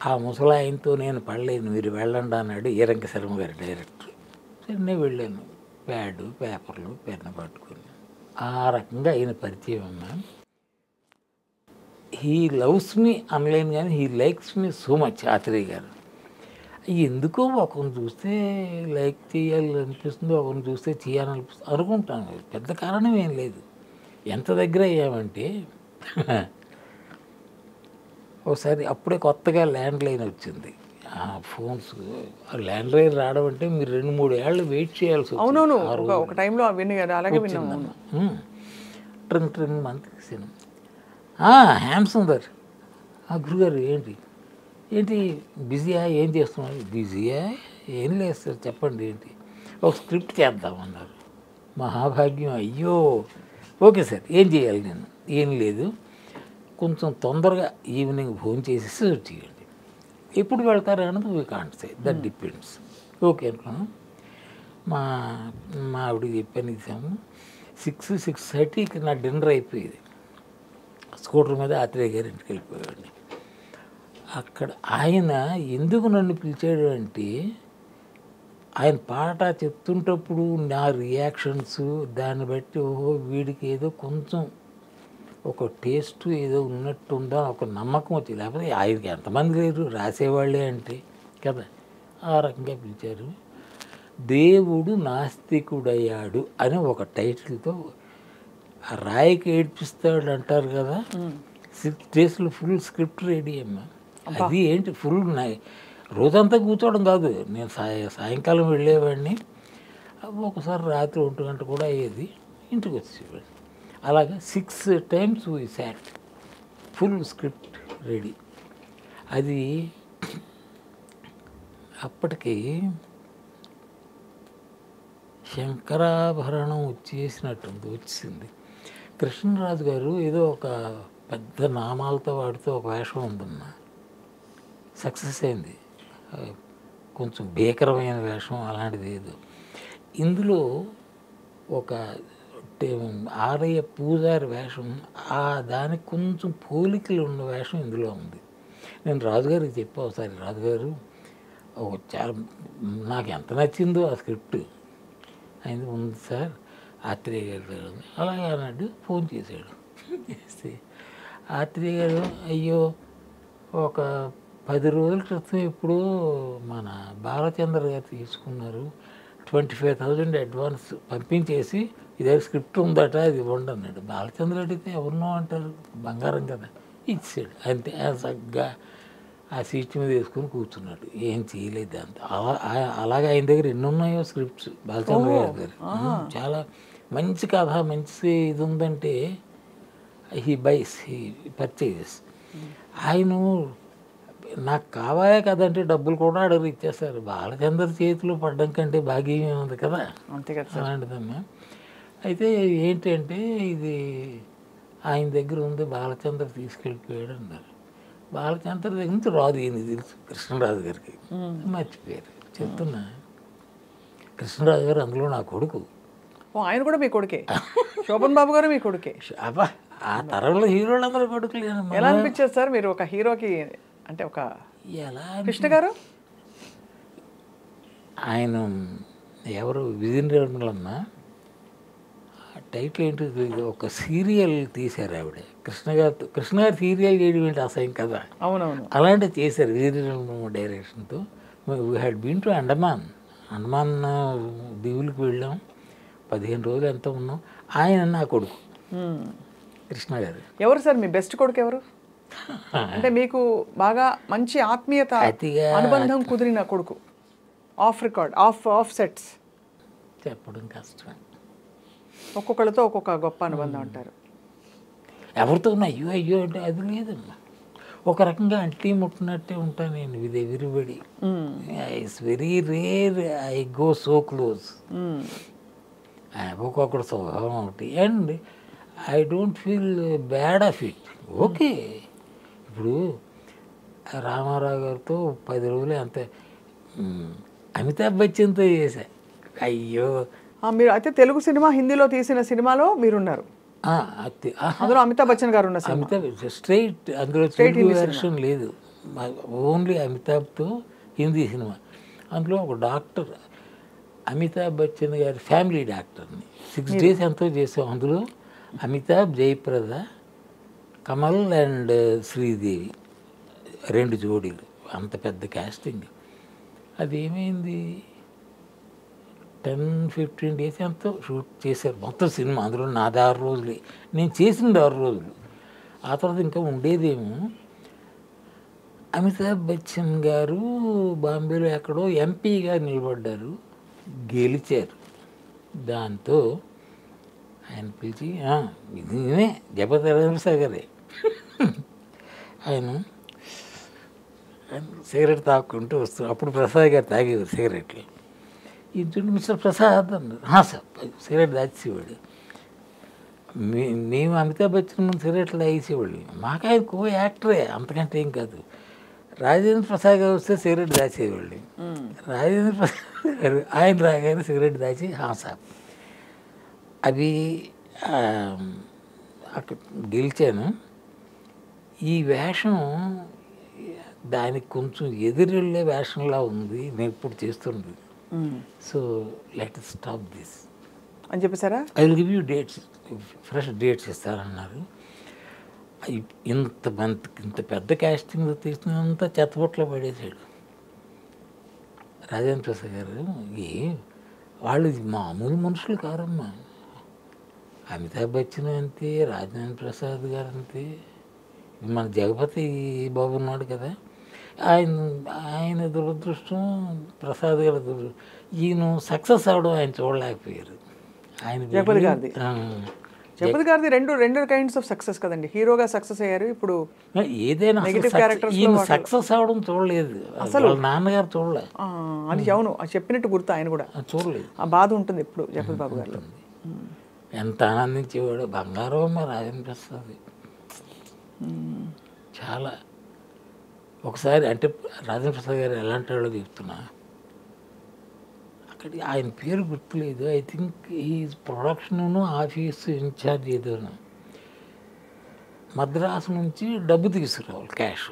ఆ ముసలాయనతో నేను పడలేను, మీరు వెళ్ళండి అన్నాడు ఈరంక శర్మ గారు డైరెక్టర్. సరే నేను వెళ్ళాను, ప్యాడు పేపర్లు పెన్ను పట్టుకుని. ఆ రకంగా ఆయన పరిచయం అన్నా. హీ లవ్స్ మీ అనలేను కానీ he likes me so much Atreya garu. ఎందుకో ఒకరిని చూస్తే లైక్ చేయాలనిపిస్తుంది, ఒకరిని చూస్తే చేయాలనిపిస్తుంది అనుకుంటాను. పెద్ద కారణం ఏం లేదు. ఎంత దగ్గర అయ్యామంటే ఒకసారి అప్పుడే కొత్తగా ల్యాండ్ లైన్ వచ్చింది. ఫోన్స్ ల్యాండ్ లైన్ రావడం అంటే మీరు 2-3 ఏళ్ళు వెయిట్ చేయాల్సి వచ్చింది. అవునవును, ఒక టైంలో అలాగే విన్నాము. ట్రింగ్ ట్రింగ్ మంత్ సినిమా. హ్యామ్ సుందర్ గురుగారు ఏంటి బిజీయా, ఏం చేస్తున్నారు? బిజీయా ఏం లేదు సార్, చెప్పండి ఏంటి. ఒక స్క్రిప్ట్ చేద్దామన్నారు. మహాభాగ్యం. అయ్యో ఓకే సార్, ఏం చేయాలి నేను? ఏం లేదు, కొంచెం తొందరగా ఈవినింగ్ ఫోన్ చేసేసి చేయండి. ఎప్పుడు వెళ్తారు అన్నది we can't say, that depends. Okay అనుకున్నాను. మా ఆవిడకి చెప్పాను, ఇచ్చాము 6-6:30కి నా డిన్నర్ అయిపోయేది. స్కూటర్ మీద ఆత్రేయ గారి ఇంటికి వెళ్ళిపోయాడు. అక్కడ ఆయన ఎందుకు నన్ను పిలిచాడు అంటే, ఆయన పాట చెప్తుంటప్పుడు నా రియాక్షన్స్ దాన్ని బట్టి ఓహో వీడికి ఏదో కొంచెం ఒక టేస్ట్ ఏదో ఉన్నట్టుందా ఒక నమ్మకం వచ్చింది. లేకపోతే ఆయనకి ఎంతమంది లేరు రాసేవాళ్ళే అంటే కదా. ఆ రకంగా పిలిచారు. దేవుడు నాస్తికుడయ్యాడు అని ఒక టైటిల్తో రాయికి ఏడ్పిస్తాడు అంటారు కదా. 6 daysలో ఫుల్ స్క్రిప్ట్ రెడీ అమ్మా. అది ఏంటి ఫుల్ రోజంతా కూర్చోవడం కాదు. నేను సాయంకాలం వెళ్ళేవాడిని, ఒకసారి రాత్రి 1 గంట కూడా అయ్యేది, ఇంటికి వచ్చేవాడిని. అలాగా 6 times we short, full script ready. అది అప్పటికి శంకరాభరణం వచ్చింది. కృష్ణరాజు గారు ఏదో ఒక పెద్ద నామాలతో వాడితో ఒక వేషం ఉందమ్మా, సక్సెస్ అయింది. కొంచెం భీకరమైన వేషం అలాంటిది ఏదో. ఇందులో ఒక ఆలయ పూజారి వేషం, దానికి కొంచెం పోలికలు ఉన్న వేషం ఇందులో ఉంది. నేను రాజుగారికి చెప్పా ఒకసారి, రాజుగారు చాలా నాకు ఎంత నచ్చిందో ఆ స్క్రిప్ట్, ఆయన ఉంది సార్ ఆత్రేయ గారు, అలాగే అన్నాడు. ఫోన్ చేశాడు. చేస్తే ఆత్రేయ గారు అయ్యో ఒక 10 రోజుల క్రితం ఇప్పుడు మన బాలచంద్ర గారు తీసుకున్నారు, 25,000 అడ్వాన్స్ పంపించేసి ఇదే స్క్రిప్ట్ ఉందట అది ఇవ్వండి అన్నాడు. బాలచంద్ర అడిగితే ఎవరినో అంటారు, బంగారం కదా, ఇచ్చాడు అంతే. చక్కగా ఆ సీట్ మీద వేసుకొని కూర్చున్నాడు, ఏం చేయలేదు అంత. అలాగే ఆయన దగ్గర ఎన్ని ఉన్నాయో స్క్రిప్ట్స్ బాలచంద్ర గారి దగ్గర. చాలా మంచి కథ, మంచి ఇది ఉందంటే హీ బైస్, హీ పర్చేజెస్. ఆయన నాకు కావాలే కదంటే డబ్బులు కూడా అడగరు, ఇచ్చేస్తారు. బాలచంద్ర చేతిలో పడ్డం కంటే భాగ్యం ఉంది కదా, అంతే కదా అలాంటిదమ్మా. అయితే ఏంటంటే ఇది ఆయన దగ్గర ఉంది, బాలచంద్ర తీసుకెళ్ళిపోయాడు అన్నారు. బాలచంద్ర దగ్గర నుంచి రాదు ఈయన తెలుసు కృష్ణరాజు గారికి, మర్చిపోయారు. చెప్తున్నా, కృష్ణరాజు గారు అందులో నా కొడుకు. ఆయన కూడా మీ కొడుకే, శోభన్ బాబు గారు మీ కొడుకే. అబ్బా ఆ తరంలో హీరోలు అందరూ కొడుకులేను. ఎలా అనిపించేది సార్ మీరు ఒక హీరోకి అంటే ఒక ఎలా కృష్ణ గారు? ఆయన ఎవరు విజయనిర్మలమ్మ టైటిల్ ఏంటో ఒక సీరియల్ తీశారు ఆవిడ, కృష్ణ గారు సీరియల్ చేయడం ఏంటి అసహ్యం కదా. అవునవును, అలాంటివి చేశారు విజయనిర్మలమ్మ డైరెక్షన్తో. We had been to Andaman దీవులకు వెళ్ళాం, 15 రోజులు ఎంత ఉన్నాం. ఆయన నా కొడుకు కృష్ణ గారు. ఎవరు సార్ మీ బెస్ట్ కొడుకు ఎవరు? అంటే మీకు బాగా మంచి ఆత్మీయత అనుబంధం కుదిరిన కొడుకు, ఆఫ్ రికార్డ్, ఆఫ్ సెట్స్ చెప్పడం కష్టం. ఒక్కొక్కళ్ళతో ఒక్కొక్క గొప్ప అనుబంధం అంటారు. ఎవరితో అయ్యో అయ్యో అంటే అది లేదమ్మా, ఒక రకంగా అంటీ ముట్టినట్టే ఉంటాను నేను with everybody. It's very rare I go so close. ఒక్కొక్కడు స్వభావం ఒకటి, and I don't feel bad of it. Okay, ఇప్పుడు రామారావు గారితో 10 రోజులు అంతే, అమితాబ్ బచ్చన్తో చేశా. అయ్యో మీరు అయితే తెలుగు సినిమా హిందీలో తీసిన సినిమాలో మీరున్నారు, అందులో అమితాబ్ బచ్చన్ గారు ఉన్న సినిమా. అమితాబ్ స్ట్రైట్, అందులో తెలుగు వెర్షన్ లేదు, ఓన్లీ అమితాబ్తో హిందీ సినిమా. అందులో ఒక డాక్టర్, అమితాబ్ బచ్చన్ గారి ఫ్యామిలీ డాక్టర్ని 6 days ఎంతో చేసాం. అందులో అమితాబ్, జయప్రద, కమల్ అండ్ శ్రీదేవి 2 జోడీలు, అంత పెద్ద కాస్టింగ్. అది ఏమైంది 10-15 days ఎంతో షూట్ చేశారు మొత్తం సినిమా. అందులో నాది 6 రోజులే, నేను చేసింది 6 రోజులు. ఆ తర్వాత ఇంకా ఉండేదేమో. అమితాబ్ బచ్చన్ గారు బాంబేలో ఎక్కడో ఎంపీగా నిలబడ్డారు, గెలిచారు. దాంతో ఆయన పిలిచి ఇదే జగపతి రాజేంద్రసాగరే ఆయన సిగరెట్ తాక్కుంటూ వస్తున్నారు. అప్పుడు ప్రసాద్ గారు తాగేవారు సిగరెట్లు. ఇది మిస్టర్ ప్రసాద్ అన్నారు. సార్ సిగరెట్ దాచేవాడు. మేము అమితాబ్ బచ్చన్ ముందు సిగరెట్లు తాగేసేవాళ్ళు. మాకు ఆయన కో యాక్టరే, అంతకంటే ఏం కాదు. రాజేంద్ర ప్రసాద్ గారు వస్తే సిగరెట్ దాచేవాళ్ళు. రాజేంద్ర ప్రసాద్ గారు ఆయన రాగానే సిగరెట్ దాచి సార్ అవి అక్కడ గెలిచాను. ఈ వేషం దానికి కొంచెం ఎదురెళ్ళే వేషంలా ఉంది నేను ఇప్పుడు చేస్తుంది. So let us stop this అని చెప్పేసారా? I will give you dates, fresh dates ఇస్తారన్నారు. ఇంత పెద్ద కాస్టింగ్ తీసినంత చెత్తబొట్లో పడేసాడు రాజేంద్ర ప్రసాద్ గారు. వాళ్ళు మామూలు మనుషులు కారమ్మా. అమితాబ్ బచ్చన్ అంతే, రాజేంద్ర ప్రసాద్ గారు అంతే, మన జగపతి బాబు ఉన్నాడు కదా, ఆయన దురదృష్టం, ప్రసాద్ గారి దురదృష్టం. ఈయన సక్సెస్ అవడం ఆయన చూడలేకపోయారు. ఆయన జగపతి గారిది రెండు కైండ్స్ ఆఫ్ సక్సెస్ కదండి. హీరోగా సక్సెస్ అయ్యారు, ఇప్పుడు ఏదైనా ఈయన సక్సెస్ అవడం చూడలేదు అసలు, నాన్నగారు చూడలేదు. అది అవును, అది చెప్పినట్టు గుర్తు, ఆయన కూడా చూడలేదు. ఆ బాధ ఉంటుంది ఇప్పుడు జగపతి బాబు గారు. ఎంత ఆనందించేవాడు. బంగారం అమ్మ రాజేంద్ర ప్రసాద్ చాలా. ఒకసారి అంటే రాజేంద్ర ప్రసాద్ గారు ఎలాంటి వాళ్ళో చెప్తున్నా, అక్కడ ఆయన పేరు గుర్తులేదు, ఐ థింక్ ఈ ప్రొడక్షన్ ఆఫీస్ ఇన్ఛార్జ్ ఏదోను, మద్రాసు నుంచి డబ్బు తీసుకురావాలి క్యాష్.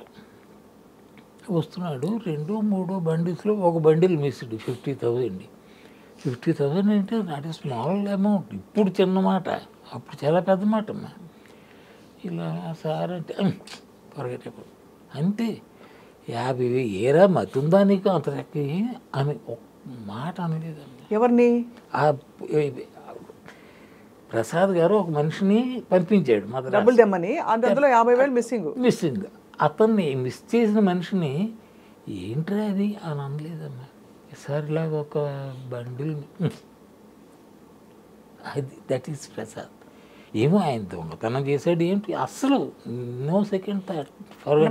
వస్తున్నాడు 2-3 బండిల్స్లో ఒక బండిల్ మిస్డ్ 50,000. 50,000 అంటే నాట్ ఏ స్మాల్ అమౌంట్. ఇప్పుడు చిన్న మాట, అప్పుడు చాలా పెద్ద మాట అమ్మా. ఇలా సార్ అంటే పొరగటప్పుడు అంతే 50,000 ఏరా మతుందా నీకు అంత అని ఒక మాట అనలేదమ్మా. ఎవరిని? ప్రసాద్ గారు ఒక మనిషిని పంపించాడు డబ్బులు తెమ్మని, అందులో 50,000 మిస్సింగ్. అతన్ని మిస్ చేసిన మనిషిని ఏంట్రా అది అని అనలేదమ్మా. సార్ ఇలాగ ఒక బండిల్ అది దట్ ఈస్ ప్రసాద్. ఏమో ఆయన దొంగతనం చేశాడు ఏంటి అస్సలు నో సెకండ్ థాట్.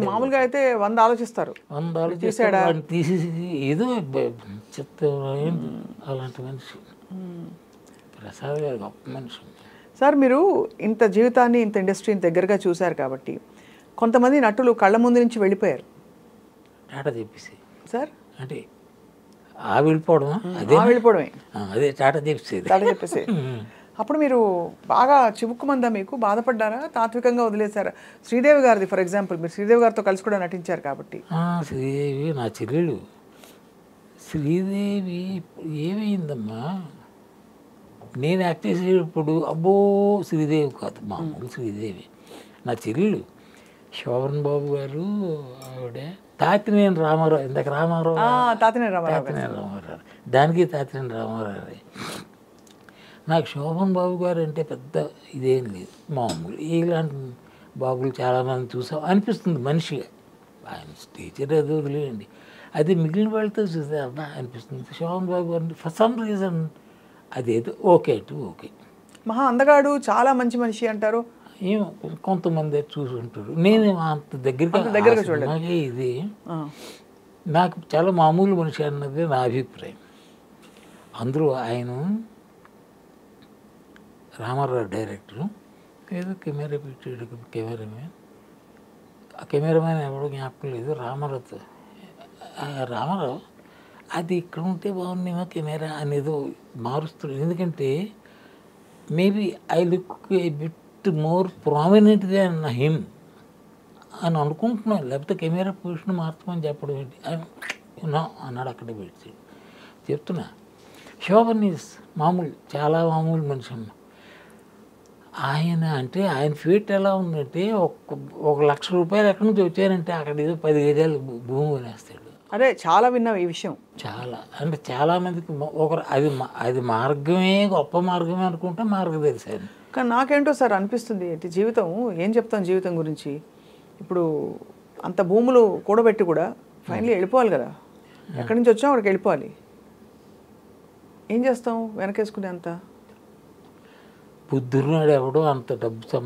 మామూలుగా అయితే 100 ఆలోచిస్తారు. 100 ఆలోచిస్తాడు, తీసేసి ఏదో చెప్తా అలాంటి మనిషి ప్రసాద్ గారు గొప్ప మనిషి. సార్ మీరు ఇంత జీవితాన్ని ఇంత ఇండస్ట్రీని దగ్గరగా చూశారు కాబట్టి కొంతమంది నటులు కళ్ళ ముందు నుంచి వెళ్ళిపోయారు. టాటా చెప్పేసి సార్ అంటే వెళ్ళిపోవడమా? అదే వెళ్ళిపోవడమే, అదే టాటా చెప్పేసేది. టాటా చెప్పేసి అప్పుడు మీరు బాగా చివుక్కుమందా, మీకు బాధపడ్డారా, తాత్వికంగా వదిలేశారా? శ్రీదేవి గారిది ఫర్ ఎగ్జాంపుల్, మీరు శ్రీదేవి గారితో కలిసి కూడా నటించారు కాబట్టి. శ్రీదేవి నా చెల్లెలు. శ్రీదేవి ఏమైందమ్మా, నేను యాక్ట్ చేసేటప్పుడు అబ్బో శ్రీదేవి కాదు, మామూలు శ్రీదేవి నా చెల్లెలు. శోభన్ బాబు గారు ఆవిడ తాతినేని రామారావు, ఇందాక రామారావు తాతినేని రామారావు, దానికి తాతినేని రామారావు. నాకు శోభన్ బాబు గారు అంటే పెద్ద ఇదేం లేదు, మామూలు ఇలాంటి బాబులు చాలామంది చూసాం అనిపిస్తుంది మనిషిగా. ఆయన టీచర్ అది వదిలేయండి, అది మిగిలిన వాళ్ళతో చూస్తే అబ్బా అనిపిస్తుంది. శోభన్ బాబు గారిని ఫర్ సమ్ రీజన్ అదేదో ఓకే మహా అందగాడు, చాలా మంచి మనిషి అంటారు. ఏమో కొంతమంది చూసుంటారు, నేను అంత దగ్గరగా చూడలేదు. ఇది నాకు చాలా మామూలు మనిషి అన్నది నా అభిప్రాయం. అందులో ఆయన రామారావు డైరెక్టరు ఏదో కెమెరా పెట్టాడు, కెమెరామ్యాన్ ఎవడో జ్ఞాపకం లేదు. రామారావు అది ఇక్కడ ఉంటే బాగుండేమో కెమెరా అనేదో మారుస్తుంది. ఎందుకంటే maybe I look A bit more prominent than him అని అనుకుంటున్నాను. లేకపోతే కెమెరా పొజిషన్ మార్చమని చెప్పడం ఏంటి అన్నాడు, అక్కడే పెట్టి చెప్తున్నా. శోభన్ ఈజ్ మామూలు, చాలా మామూలు మనిషి అమ్మ. ఆయన అంటే ఆయన ఫీట్ ఎలా ఉందంటే 1,00,000 రూపాయలు ఎక్కడి నుంచి వచ్చారంటే అక్కడ ఏదో 10 గజాలు భూమి కొనేస్తాడు. అదే చాలా విన్నాం ఈ విషయం. చాలా అంటే చాలామందికి అది మార్గమే, గొప్ప మార్గమే అనుకుంటే మార్గదర్శనం. కానీ నాకేంటో సార్ అనిపిస్తుంది, జీవితం ఏం చెప్తాం జీవితం గురించి. ఇప్పుడు అంత భూములు కూడబెట్టి కూడా ఫైనల్లీ వెళ్ళిపోవాలి కదా, ఎక్కడి నుంచి వచ్చాం అక్కడికి వెళ్ళిపోవాలి. ఏం చేస్తాం వెనకేసుకునే అంత బుద్ధున్నాడు ఎవడో అంత డబ్బు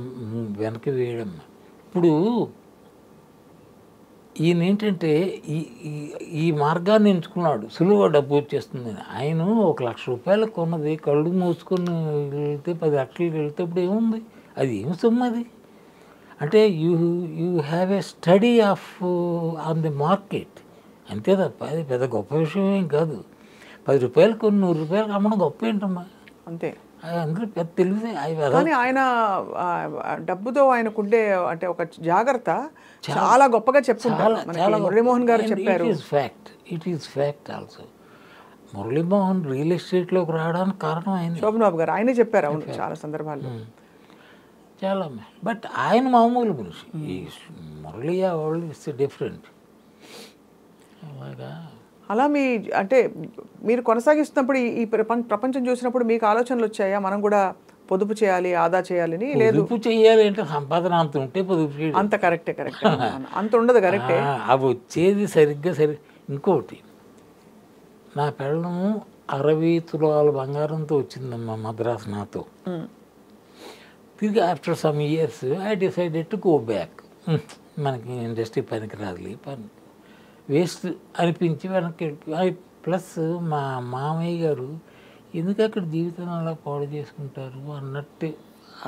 వెనక్కి వేయడం. ఇప్పుడు ఈయన ఏంటంటే ఈ మార్గాన్ని ఎంచుకున్నాడు, సులువుగా డబ్బు వచ్చేస్తుంది. ఆయన 1,00,000 రూపాయలు కొన్నది కళ్ళు మూసుకొని వెళ్తే 10 లక్షలు వెళ్తే ఇప్పుడు ఏముంది, అది ఏమి సొమ్ము అది. అంటే you have a study of on the market అంతే తప్ప అది పెద్ద గొప్ప విషయం ఏం కాదు. 10 రూపాయలు కొన్ని 100 రూపాయలు అమ్మడం గొప్ప ఏంటమ్మా, అంతే. అందరూ పెద్ద తెలివితే. కానీ ఆయన డబ్బుతో ఆయనకుండే అంటే ఒక జాగ్రత్త చాలా గొప్పగా చెప్తుంటారు. మురళీమోహన్ గారు చెప్పారు. It is fact also. Murali Mohan real ఎస్టేట్లోకి రావడానికి కారణం ఆయన. శోభన్ బాబు గారు ఆయనే చెప్పారు, అవును, చాలా సందర్భాల్లో. చాలా బట్ ఆయన మామూలు మనిషి. ఈ మురళీ వాళ్ళు ఇట్స్ డిఫరెంట్. అలాగా అలా అంటే మీరు కొనసాగిస్తున్నప్పుడు ఈ ప్రపంచం చూసినప్పుడు మీకు ఆలోచనలు వచ్చాయా, మనం కూడా పొదుపు చేయాలి, ఆదా చేయాలని? లేదు, పొదుపు చేయాలి అంటే సంపాదన అంత ఉంటే పొదుపు చేయాలి, అంత కరెక్టే అంత ఉండదు, కరెక్టే. అవి వచ్చేది సరిగ్గా ఇంకోటి, నా పెళ్ళము 60 తులాల బంగారంతో వచ్చిందమ్మా మద్రాసు నాతో. తిరిగి after some years I decided to go back. మనకి ఇండస్ట్రీ పనికి రాదులే, పని వేస్ట్ అనిపించి వెనక్కి. ప్లస్ మా మామయ్య గారు ఎందుకు అక్కడ జీవితం అలా పాడు చేసుకుంటారు అన్నట్టు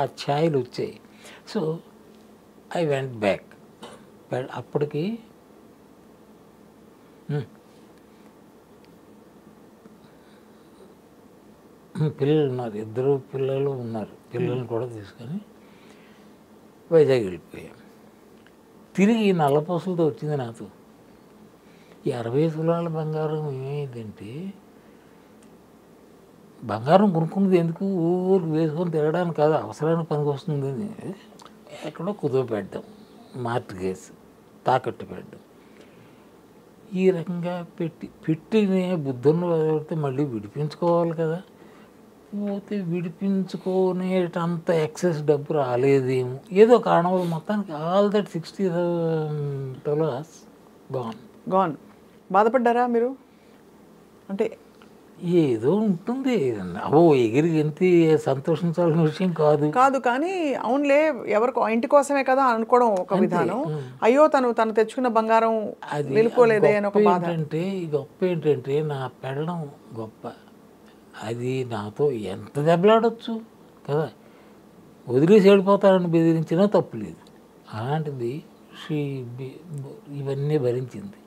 ఆ ఛాయలు వచ్చాయి. So I went back. అప్పటికి పిల్లలు ఉన్నారు, 2 పిల్లలు ఉన్నారు. పిల్లల్ని కూడా తీసుకొని వైజాగ్ వెళ్ళిపోయాం. తిరిగి నల్లపూసలతో వచ్చింది నాతో. ఈ 60 తులాల బంగారం ఏమైందంటే బంగారం కొనుక్కున్నది ఎందుకు ఊరికి వేసుకొని తిరగడానికి కాదు, అవసరానికి పనికి వస్తుందని ఎక్కడో కుదువ పెట్టడం, మార్టిగేజ్ తాకట్టు పెట్టడం, ఈ రకంగా పెట్టిన బుద్ధుని వదిలితే మళ్ళీ విడిపించుకోవాలి కదా. పోతే విడిపించుకునేటంత ఎక్సెస్ డబ్బు రాలేదేమో, ఏదో కారణం మొత్తానికి ఆల్ దట్ 60,000 dollars గాన్. బాధపడ్డారా మీరు? అంటే ఏదో ఉంటుంది, ఎగిరి ఎంత సంతోషించాల్సిన విషయం కాదు కానీ అవునులే, ఎవరికో ఇంటి కోసమే కదా అనుకోవడం ఒక విధానం. అయ్యో తను తెచ్చుకున్న బంగారం వెళ్ళిపోలేదే అని ఒక బాధ. గొప్ప ఏంటంటే నా పెళ్ళం గొప్ప, అది నాతో ఎంత దెబ్బలాడచ్చు కదా, వదిలేసి వెళ్ళిపోతారని బెదిరించినా తప్పు లేదు. అలాంటిది ఇవన్నీ భరించింది.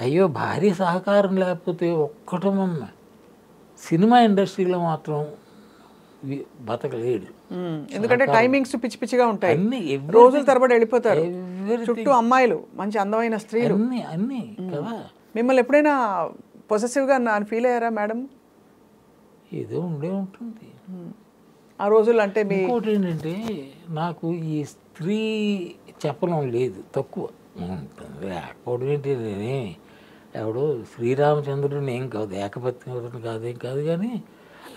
అయ్యో భార్య సహకారం లేకపోతే ఒక్కటమమ్మ సినిమా ఇండస్ట్రీలో మాత్రం బతకలేడు. ఎందుకంటే టైమింగ్స్ పిచ్చి పిచ్చిగా ఉంటాయి, రోజుల తరబడి వెళ్ళిపోతారు, చుట్టూ అమ్మాయిలు, మంచి అందమైన స్త్రీలు అన్నీ కదా. మిమ్మల్ని ఎప్పుడైనా పొసెసివ్గా ఫీల్ అయ్యారా మేడం? ఏదో ఉండే ఉంటుంది ఆ రోజుల్లో. అంటే ఇంకోటి ఏంటంటే నాకు ఈ స్త్రీ చెప్పడం లేదు, తక్కువ ఉంటుంది. లేకపోవడం ఏంటి, నేనే ఎవడో శ్రీరామచంద్రుడిని ఏం కాదు, ఏకపత్ని కాదేం కాదు, కానీ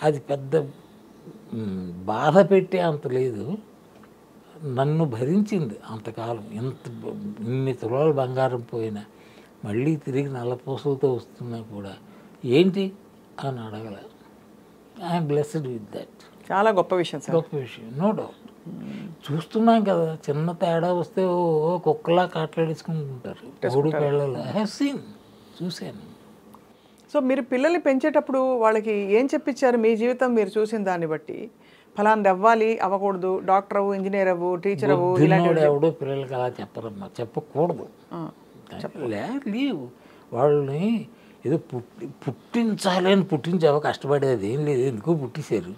అది పెద్ద బాధ పెట్టే అంత లేదు. నన్ను భరించింది అంతకాలం. ఇన్ని తులాలు బంగారం పోయినా మళ్ళీ తిరిగి నల్లపూసలతో వస్తున్నా కూడా ఏంటి అని అడగల. I'm blessed with that. చాలా గొప్ప విషయం సార్, గొప్ప విషయం, నో డౌట్. చూస్తున్నాం కదా, చిన్న తేడా వస్తే ఓ కుక్కలా కాట్లాడేసుకుంటుంటారు మూడు పేళ్ళలో. ఐ హ్యావ్ సీన్, చూశాను. సో మీరు పిల్లల్ని పెంచేటప్పుడు వాళ్ళకి ఏం చెప్పించారు? మీ జీవితం మీరు చూసిన దాన్ని బట్టి ఫలాంది అవ్వాలి, అవ్వకూడదు, డాక్టర్ అవ్వు, ఇంజనీర్ అవ్వు, టీచర్ అవ్వు, ఎవడో పిల్లలకి అలా చెప్పరమ్మా, చెప్పకూడదు. లేవు వాళ్ళని ఏదో పుట్టించాలి అని పుట్టించావా, కష్టపడేది ఏం లేదు, ఎందుకో పుట్టించారు.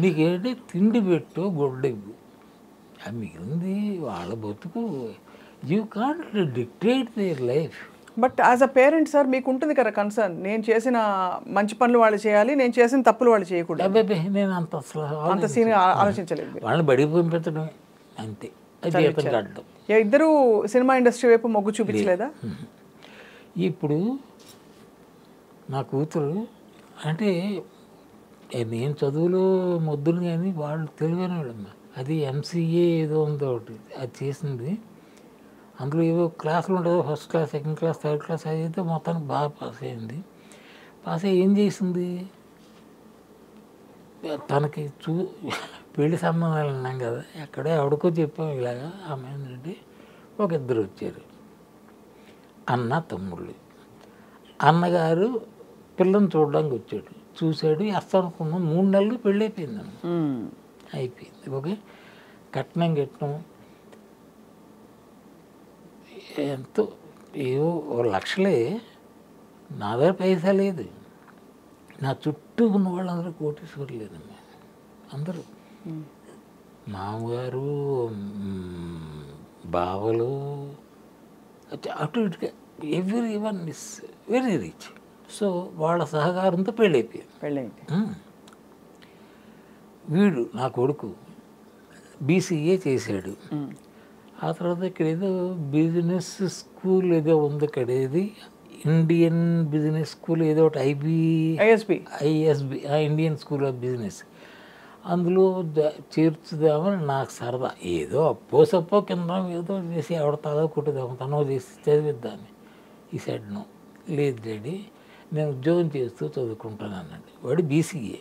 నీకేంటి తిండి పెట్టు, గొడ్డెవ్వు, అది మిగిలింది వాళ్ళ బతుకు. You can't dictate their life. But as a parent sir మీకు ఉంటుంది కదా కన్సర్న్, నేను చేసిన మంచి పనులు వాళ్ళు చేయాలి, నేను చేసిన తప్పులు వాళ్ళు చేయకూడదు. అబ్బాయి నేను అంత సీన్ ఆలోచించలేదు. వాళ్ళని బడికి పంపించడమే అంతే, అది జీతం కట్టడం. ఇద్దరు సినిమా ఇండస్ట్రీ వైపు మొగ్గు చూపించలేదా? ఇప్పుడు నా కూతురు అంటే నేను చదువులో మొద్దును, కానీ వాళ్ళు తెలివైన వాళ్ళమ్మా. అది MCA ఏదో ఉందో ఒకటి, అది చేసింది. అందులో ఏవో క్లాసులు ఉండదు, first class, second class, third class, అది అయితే మొత్తానికి బాగా పాస్ అయింది. పాస్ అయ్యి ఏం చేసింది, తనకి పెళ్లి సంబంధాలు ఉన్నాం కదా, ఎక్కడో ఎవడికో చెప్పాం ఇలాగా ఆమె ఏంటంటే ఒక ఇద్దరు వచ్చారు, అన్న తమ్ముళ్ళు. అన్నగారు పిల్లని చూడడానికి వచ్చాడు, చూశాడు, వేస్తానుకున్నాం. 3 నెలలు పెళ్ళి అయిపోయిందన్న, అయిపోయింది. ఓకే, కట్నం ఎంతో ఏవో 1 లక్షలే. నా దగ్గర పైసా లేదు, నా చుట్టూ ఉన్న వాళ్ళందరూ కోటీశ్వరులు లేదమ్మా. అందరూ మామగారు, బావలు, అటు ఇటుగా every one is very rich. So వాళ్ళ సహకారంతో పెళ్ళైపోయింది. వీడు నా కొడుకు BCA చేశాడు. ఆ తర్వాత ఇక్కడ ఏదో బిజినెస్ స్కూల్ ఏదో ఉంది, ఇక్కడ ఏది ఇండియన్ బిజినెస్ స్కూల్ ఏదో ఒకటి, ISB Indian school of business. అందులో చేర్చుదామని నాకు సరదా, ఏదో అప్పో కింద ఏదో చేసి ఎవడ తల కుట్టుదాము, తనో చేసి చదివిద్దాన్ని. ఈ సైడ్ నో, లేదు డాడీ నేను ఉద్యోగం చేస్తూ చదువుకుంటాను అన్నాడు. వాడు BCA.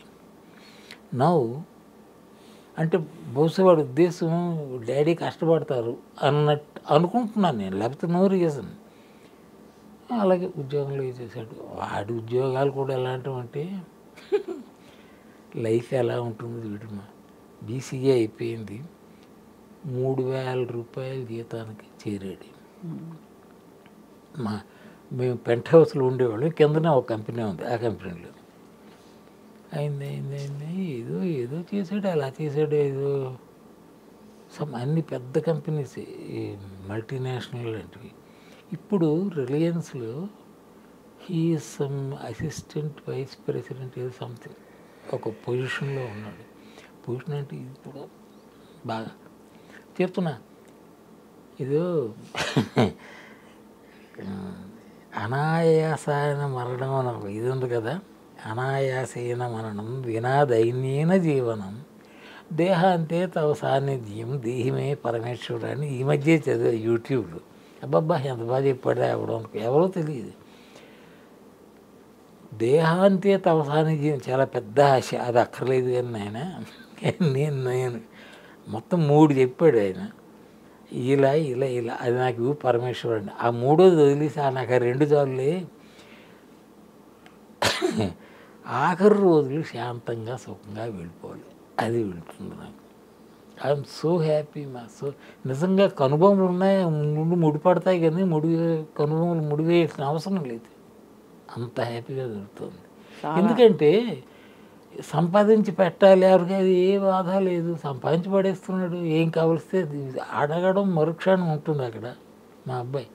నవ్వు అంటే బహుశా వాడి ఉద్దేశం డాడీ కష్టపడతారు అన్నట్టు అనుకుంటున్నాను నేను, లేకపోతే నో రీజన్. అలాగే ఉద్యోగంలో చేశాడు. వాడి ఉద్యోగాలు కూడా ఎలాంటివంటే లైఫ్ ఎలా ఉంటుంది వీడమ్మా. BCA అయిపోయింది, 3,000 రూపాయల జీతానికి చేరాడు. మేము పెంట్ హౌస్లో ఉండేవాళ్ళం, కిందనే ఒక కంపెనీ ఉంది, ఆ కంపెనీలో అయింది. ఏదో చేశాడు, అలా చేశాడు, ఏదో అన్ని పెద్ద కంపెనీస్, మల్టీనేషనల్ లాంటివి. ఇప్పుడు రిలయన్స్లో he some assistant vice president ఏదో సంథింగ్ ఒక పొజిషన్లో ఉన్నాడు. పొజిషన్ అంటే ఇప్పుడు బాగా చెప్తున్నా, ఇదో అనాయాసాయన మరణం అని ఇది ఉంది కదా, అనాయాసైన మరణం వినా దైన్యేన జీవనం దేహాంతే తవ సాన్నిధ్యం దేహిమే పరమేశ్వరుడు అని ఈ మధ్య చదివా యూట్యూబ్లో. అబ్బబ్బా ఎంత బాగా చెప్పాడు ఎవరో తెలియదు. దేహాంతే తవ సాన్నిధ్యం చాలా పెద్ద ఆశ, అది అక్కర్లేదు కానీ నేను మొత్తం 3 చెప్పాడు ఆయన. ఇలా ఇలా ఇలా అది నాకు పరమేశ్వరుడు. ఆ 3ోది వదిలేసి నాకు ఆ 2 చాలులే. ఆఖరి రోజులు శాంతంగా సుఖంగా వెళ్ళిపోవాలి, అది వెళ్తుంది నాకు. I'm so happy. నిజంగా కనుబొమ్మలు ఉన్నాయి, ముందు ముడిపడతాయి కానీ కనుబొమ్మలు ముడివేయాల్సిన అవసరం లేదు, అంత హ్యాపీగా దొరుకుతుంది. ఎందుకంటే సంపాదించి పెట్టాలి, ఎవరికి అది ఏ బాధ లేదు, సంపాదించి పడేస్తున్నాడు. ఏం కావలిస్తే అడగడం మరుక్షణం ఉంటుంది అక్కడ. మా అబ్బాయి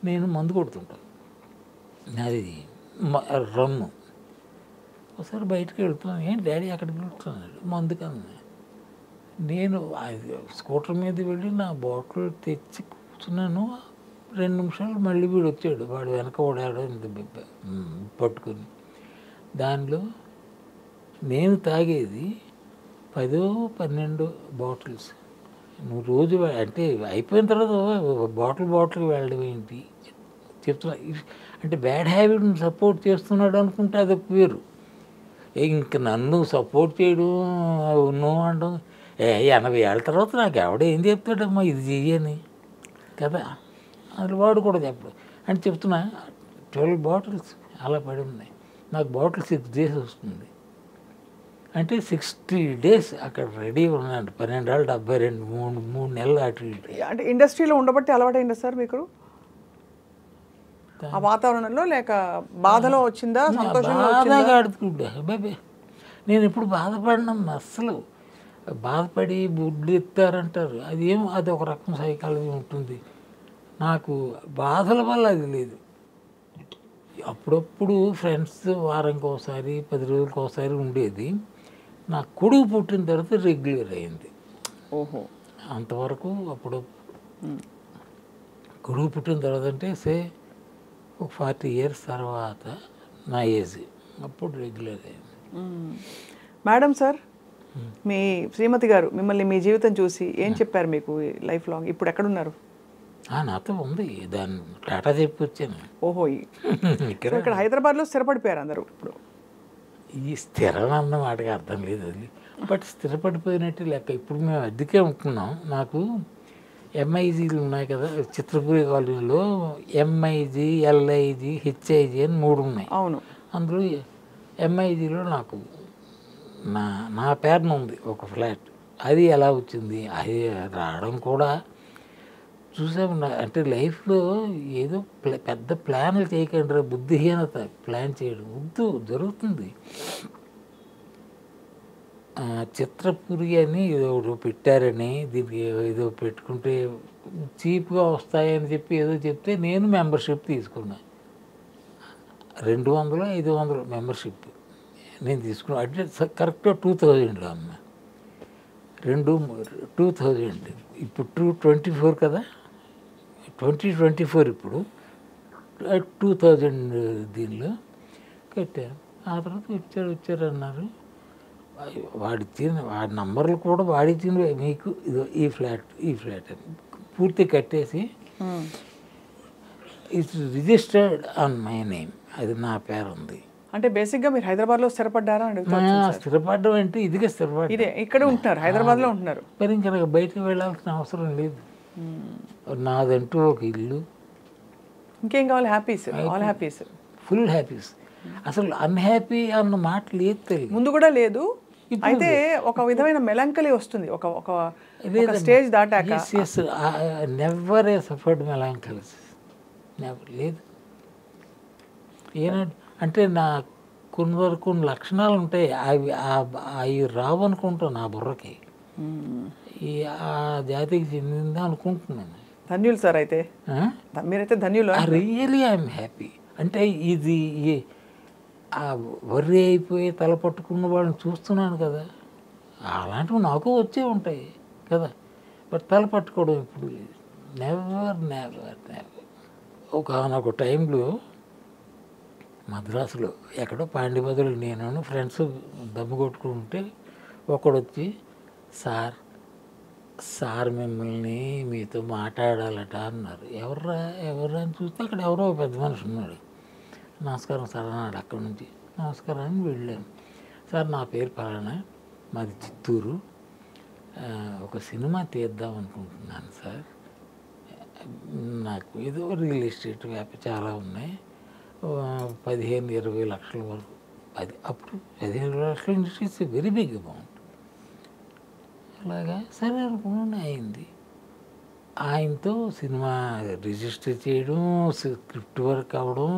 నేను మందు కొడుతుంటాను, అది రన్ను. ఒకసారి బయటకు వెళ్తున్నాను, ఏంటి డాడీ అక్కడికి వెళ్తున్నాడు మందు కన్నా. నేను స్కూటర్ మీద వెళ్ళి నా బాటిల్ తెచ్చి కూర్చున్నాను. 2 నిమిషాలు మళ్ళీ వీడు వచ్చాడు, వాడు వెనక ఓడాడు పట్టుకుని. దానిలో నేను తాగేది 10-12 బాటిల్స్. నువ్వు రోజు అంటే అయిపోయిన తర్వాత బాటిల్ వెళ్ళడం ఏంటి చెప్తున్నా. అంటే బ్యాడ్ హ్యాబిట్ని సపోర్ట్ చేస్తున్నాడు అనుకుంటే అది వేరు. ఇంక నన్ను సపోర్ట్ చేయడం నువ్వు అనడం 80 ఏళ్ళ తర్వాత నాకు ఎవడ ఏం చెప్తాడమ్మా ఇది చెయ్యని కదా, అది వాడు కూడా చెప్పడు అని చెప్తున్నా. 12 బాటిల్స్ అలా పడి ఉన్నాయి. నాకు బాటిల్ 6 days వస్తుంది అంటే 60 days అక్కడ రెడీ ఉన్నాడు. 12 ఏళ్ళు 72 3 నెలలు అటు ఇటు. అంటే ఇండస్ట్రీలో ఉండబట్టి అలవాటైందా సార్ మీకు ఆ వాతావరణంలో, లేక బాధలో వచ్చిందా, సంతోషంగా బాధగా ఆడుతుండే బాబే. నేను ఇప్పుడు బాధపడినమ్మా, అస్సలు బాధపడి బుడ్లు ఎత్తారంటారు, అది ఒక రకం సైకాలజీ ఉంటుంది. నాకు బాధల వల్ల అది లేదు. అప్పుడప్పుడు ఫ్రెండ్స్ వారానికి ఒకసారి 10 రోజులకి ఒకసారి ఉండేది. నా కొడుకు పుట్టిన తర్వాత రెగ్యులర్ అయింది. ఓహో, అంతవరకు అప్పుడు కొడుకు పుట్టిన తర్వాత అంటే ఒక 40 years తర్వాత నా ఏజ్ అప్పుడు రెగ్యులర్ అయింది. మేడం సార్, మీ శ్రీమతి గారు మిమ్మల్ని మీ జీవితం చూసి ఏం చెప్పారు మీకు లైఫ్ లాంగ్? ఇప్పుడు ఎక్కడున్నారు? నాతో ఉంది, దాన్ని టాటా చెప్పి వచ్చాను. ఓహో, ఇక్కడ హైదరాబాద్లో స్థిరపడిపోయారు అందరూ. ఇప్పుడు ఈ స్థిరం అన్న మాటకి అర్థం లేదు అది, బట్ స్థిరపడిపోయినట్టు లెక్క. ఇప్పుడు మేము అద్దెకే ఉంటున్నాం. నాకు ఎంఐజీలు ఉన్నాయి కదా చిత్రపురి కాలనీలో, ఎంఐజీ, ఎల్ఐజీ, హెచ్ఐజీ అని 3 ఉన్నాయి. అవును, అందులో ఎంఐజీలో నాకు నా పేరున ఉంది ఒక ఫ్లాట్. అది ఎలా వచ్చింది, అది రావడం కూడా చూసాము. అంటే లైఫ్లో ఏదో పెద్ద ప్లాన్లు చేయకండి, బుద్ధిహీనత ప్లాన్ చేయడం వద్దు, జరుగుతుంది. చిత్రపురి అని ఏదో పెట్టారని, దీనికి ఏదో పెట్టుకుంటే చీప్గా వస్తాయని చెప్పి ఏదో చెప్తే నేను మెంబర్షిప్ తీసుకున్నా. 200-500 మెంబర్షిప్ నేను తీసుకున్నా. అంటే కరెక్ట్గా 2000లో అమ్మ, 2000. ఇప్పుడు 2024 కదా, 2024 ఇప్పుడు 2000 దీనిలో కట్టాను. ఆ తర్వాత వచ్చారు అన్నారు. వాడి నంబర్లు కూడా వాడిచ్చింది, మీకు ఇదో ఈ ఫ్లాట్ అని పూర్తి కట్టేసి it's registered on my name, అది నా పేరు ఉంది. అంటే బేసిక్గా మీరు హైదరాబాద్లో స్థిరపడ్డారా? స్థిరపడడం అంటే ఇదిగా స్థిరపడ్డా, ఇదే ఇక్కడే ఉంటున్నారు, హైదరాబాద్లో ఉంటున్నారు. మరి ఇంకా బయటకు వెళ్ళాల్సిన అవసరం లేదు. నాదంటూ ఒక ఇల్లు, ఇంకేం కావాలి? Happies, all happies, full happies. అసలు అన్హ్యాపీ అన్న మాట లేదు, తెలియదు, ముందు కూడా లేదు. అయితే ఒక విధమైన మెలంకలీ వస్తుంది ఒక స్టేజ్ దాటాక. నెవర్ ఏ సఫర్డ్ మెలాంకలీస్, నెవర్ లేదు. ఏనంటే అంటే నా కొన్ని లక్షణాలు ఉంటాయి, అవి రావు అనుకుంటాను నా బుర్రకి. ఆ జాతికి చెందిందా అనుకుంటున్నాను. ధన్యులు సార్ అయితే. మీరైతే ధన్యులు. Really I'm happy. అంటే ఇది ఆ వర్రీ అయిపోయి తల పట్టుకున్న వాళ్ళని చూస్తున్నాను కదా, అలాంటివి నాకు వచ్చే ఉంటాయి కదా, బట్ తల పట్టుకోవడం ఇప్పుడు నెవర్ నెవర్ నెవర్. ఒకనొక టైంలో మద్రాసులో ఎక్కడో పాండిబదులు నేను ఫ్రెండ్స్ దమ్ము కొట్టుకుంటే ఒకడొచ్చి సార్ సార్ మిమ్మల్ని మీతో మాట్లాడాలట అన్నారు. ఎవర్రా అని చూస్తే అక్కడ ఎవరో పెద్ద మనిషి ఉన్నాడు. నమస్కారం సార్ అన్నాడు. అక్కడి నుంచి నమస్కారం అని వెళ్ళాను. సార్ నా పేరు పలానా, మాది చిత్తూరు, ఒక సినిమా తీద్దాం అనుకుంటున్నాను సార్, నాకు ఏదో రియల్ ఎస్టేట్ వ్యాపారం చాలా ఉన్నాయి, 15-20 లక్షల వరకు. అది అప్పుడు 15-20 లక్షల ఇండస్ట్రీ వెరీ బిగ్ అమౌంట్. అలాగా సరే అనుకున్నాను. అయింది. ఆయనతో సినిమా రిజిస్టర్ చేయడం, స్క్రిప్ట్ వర్క్ అవ్వడం.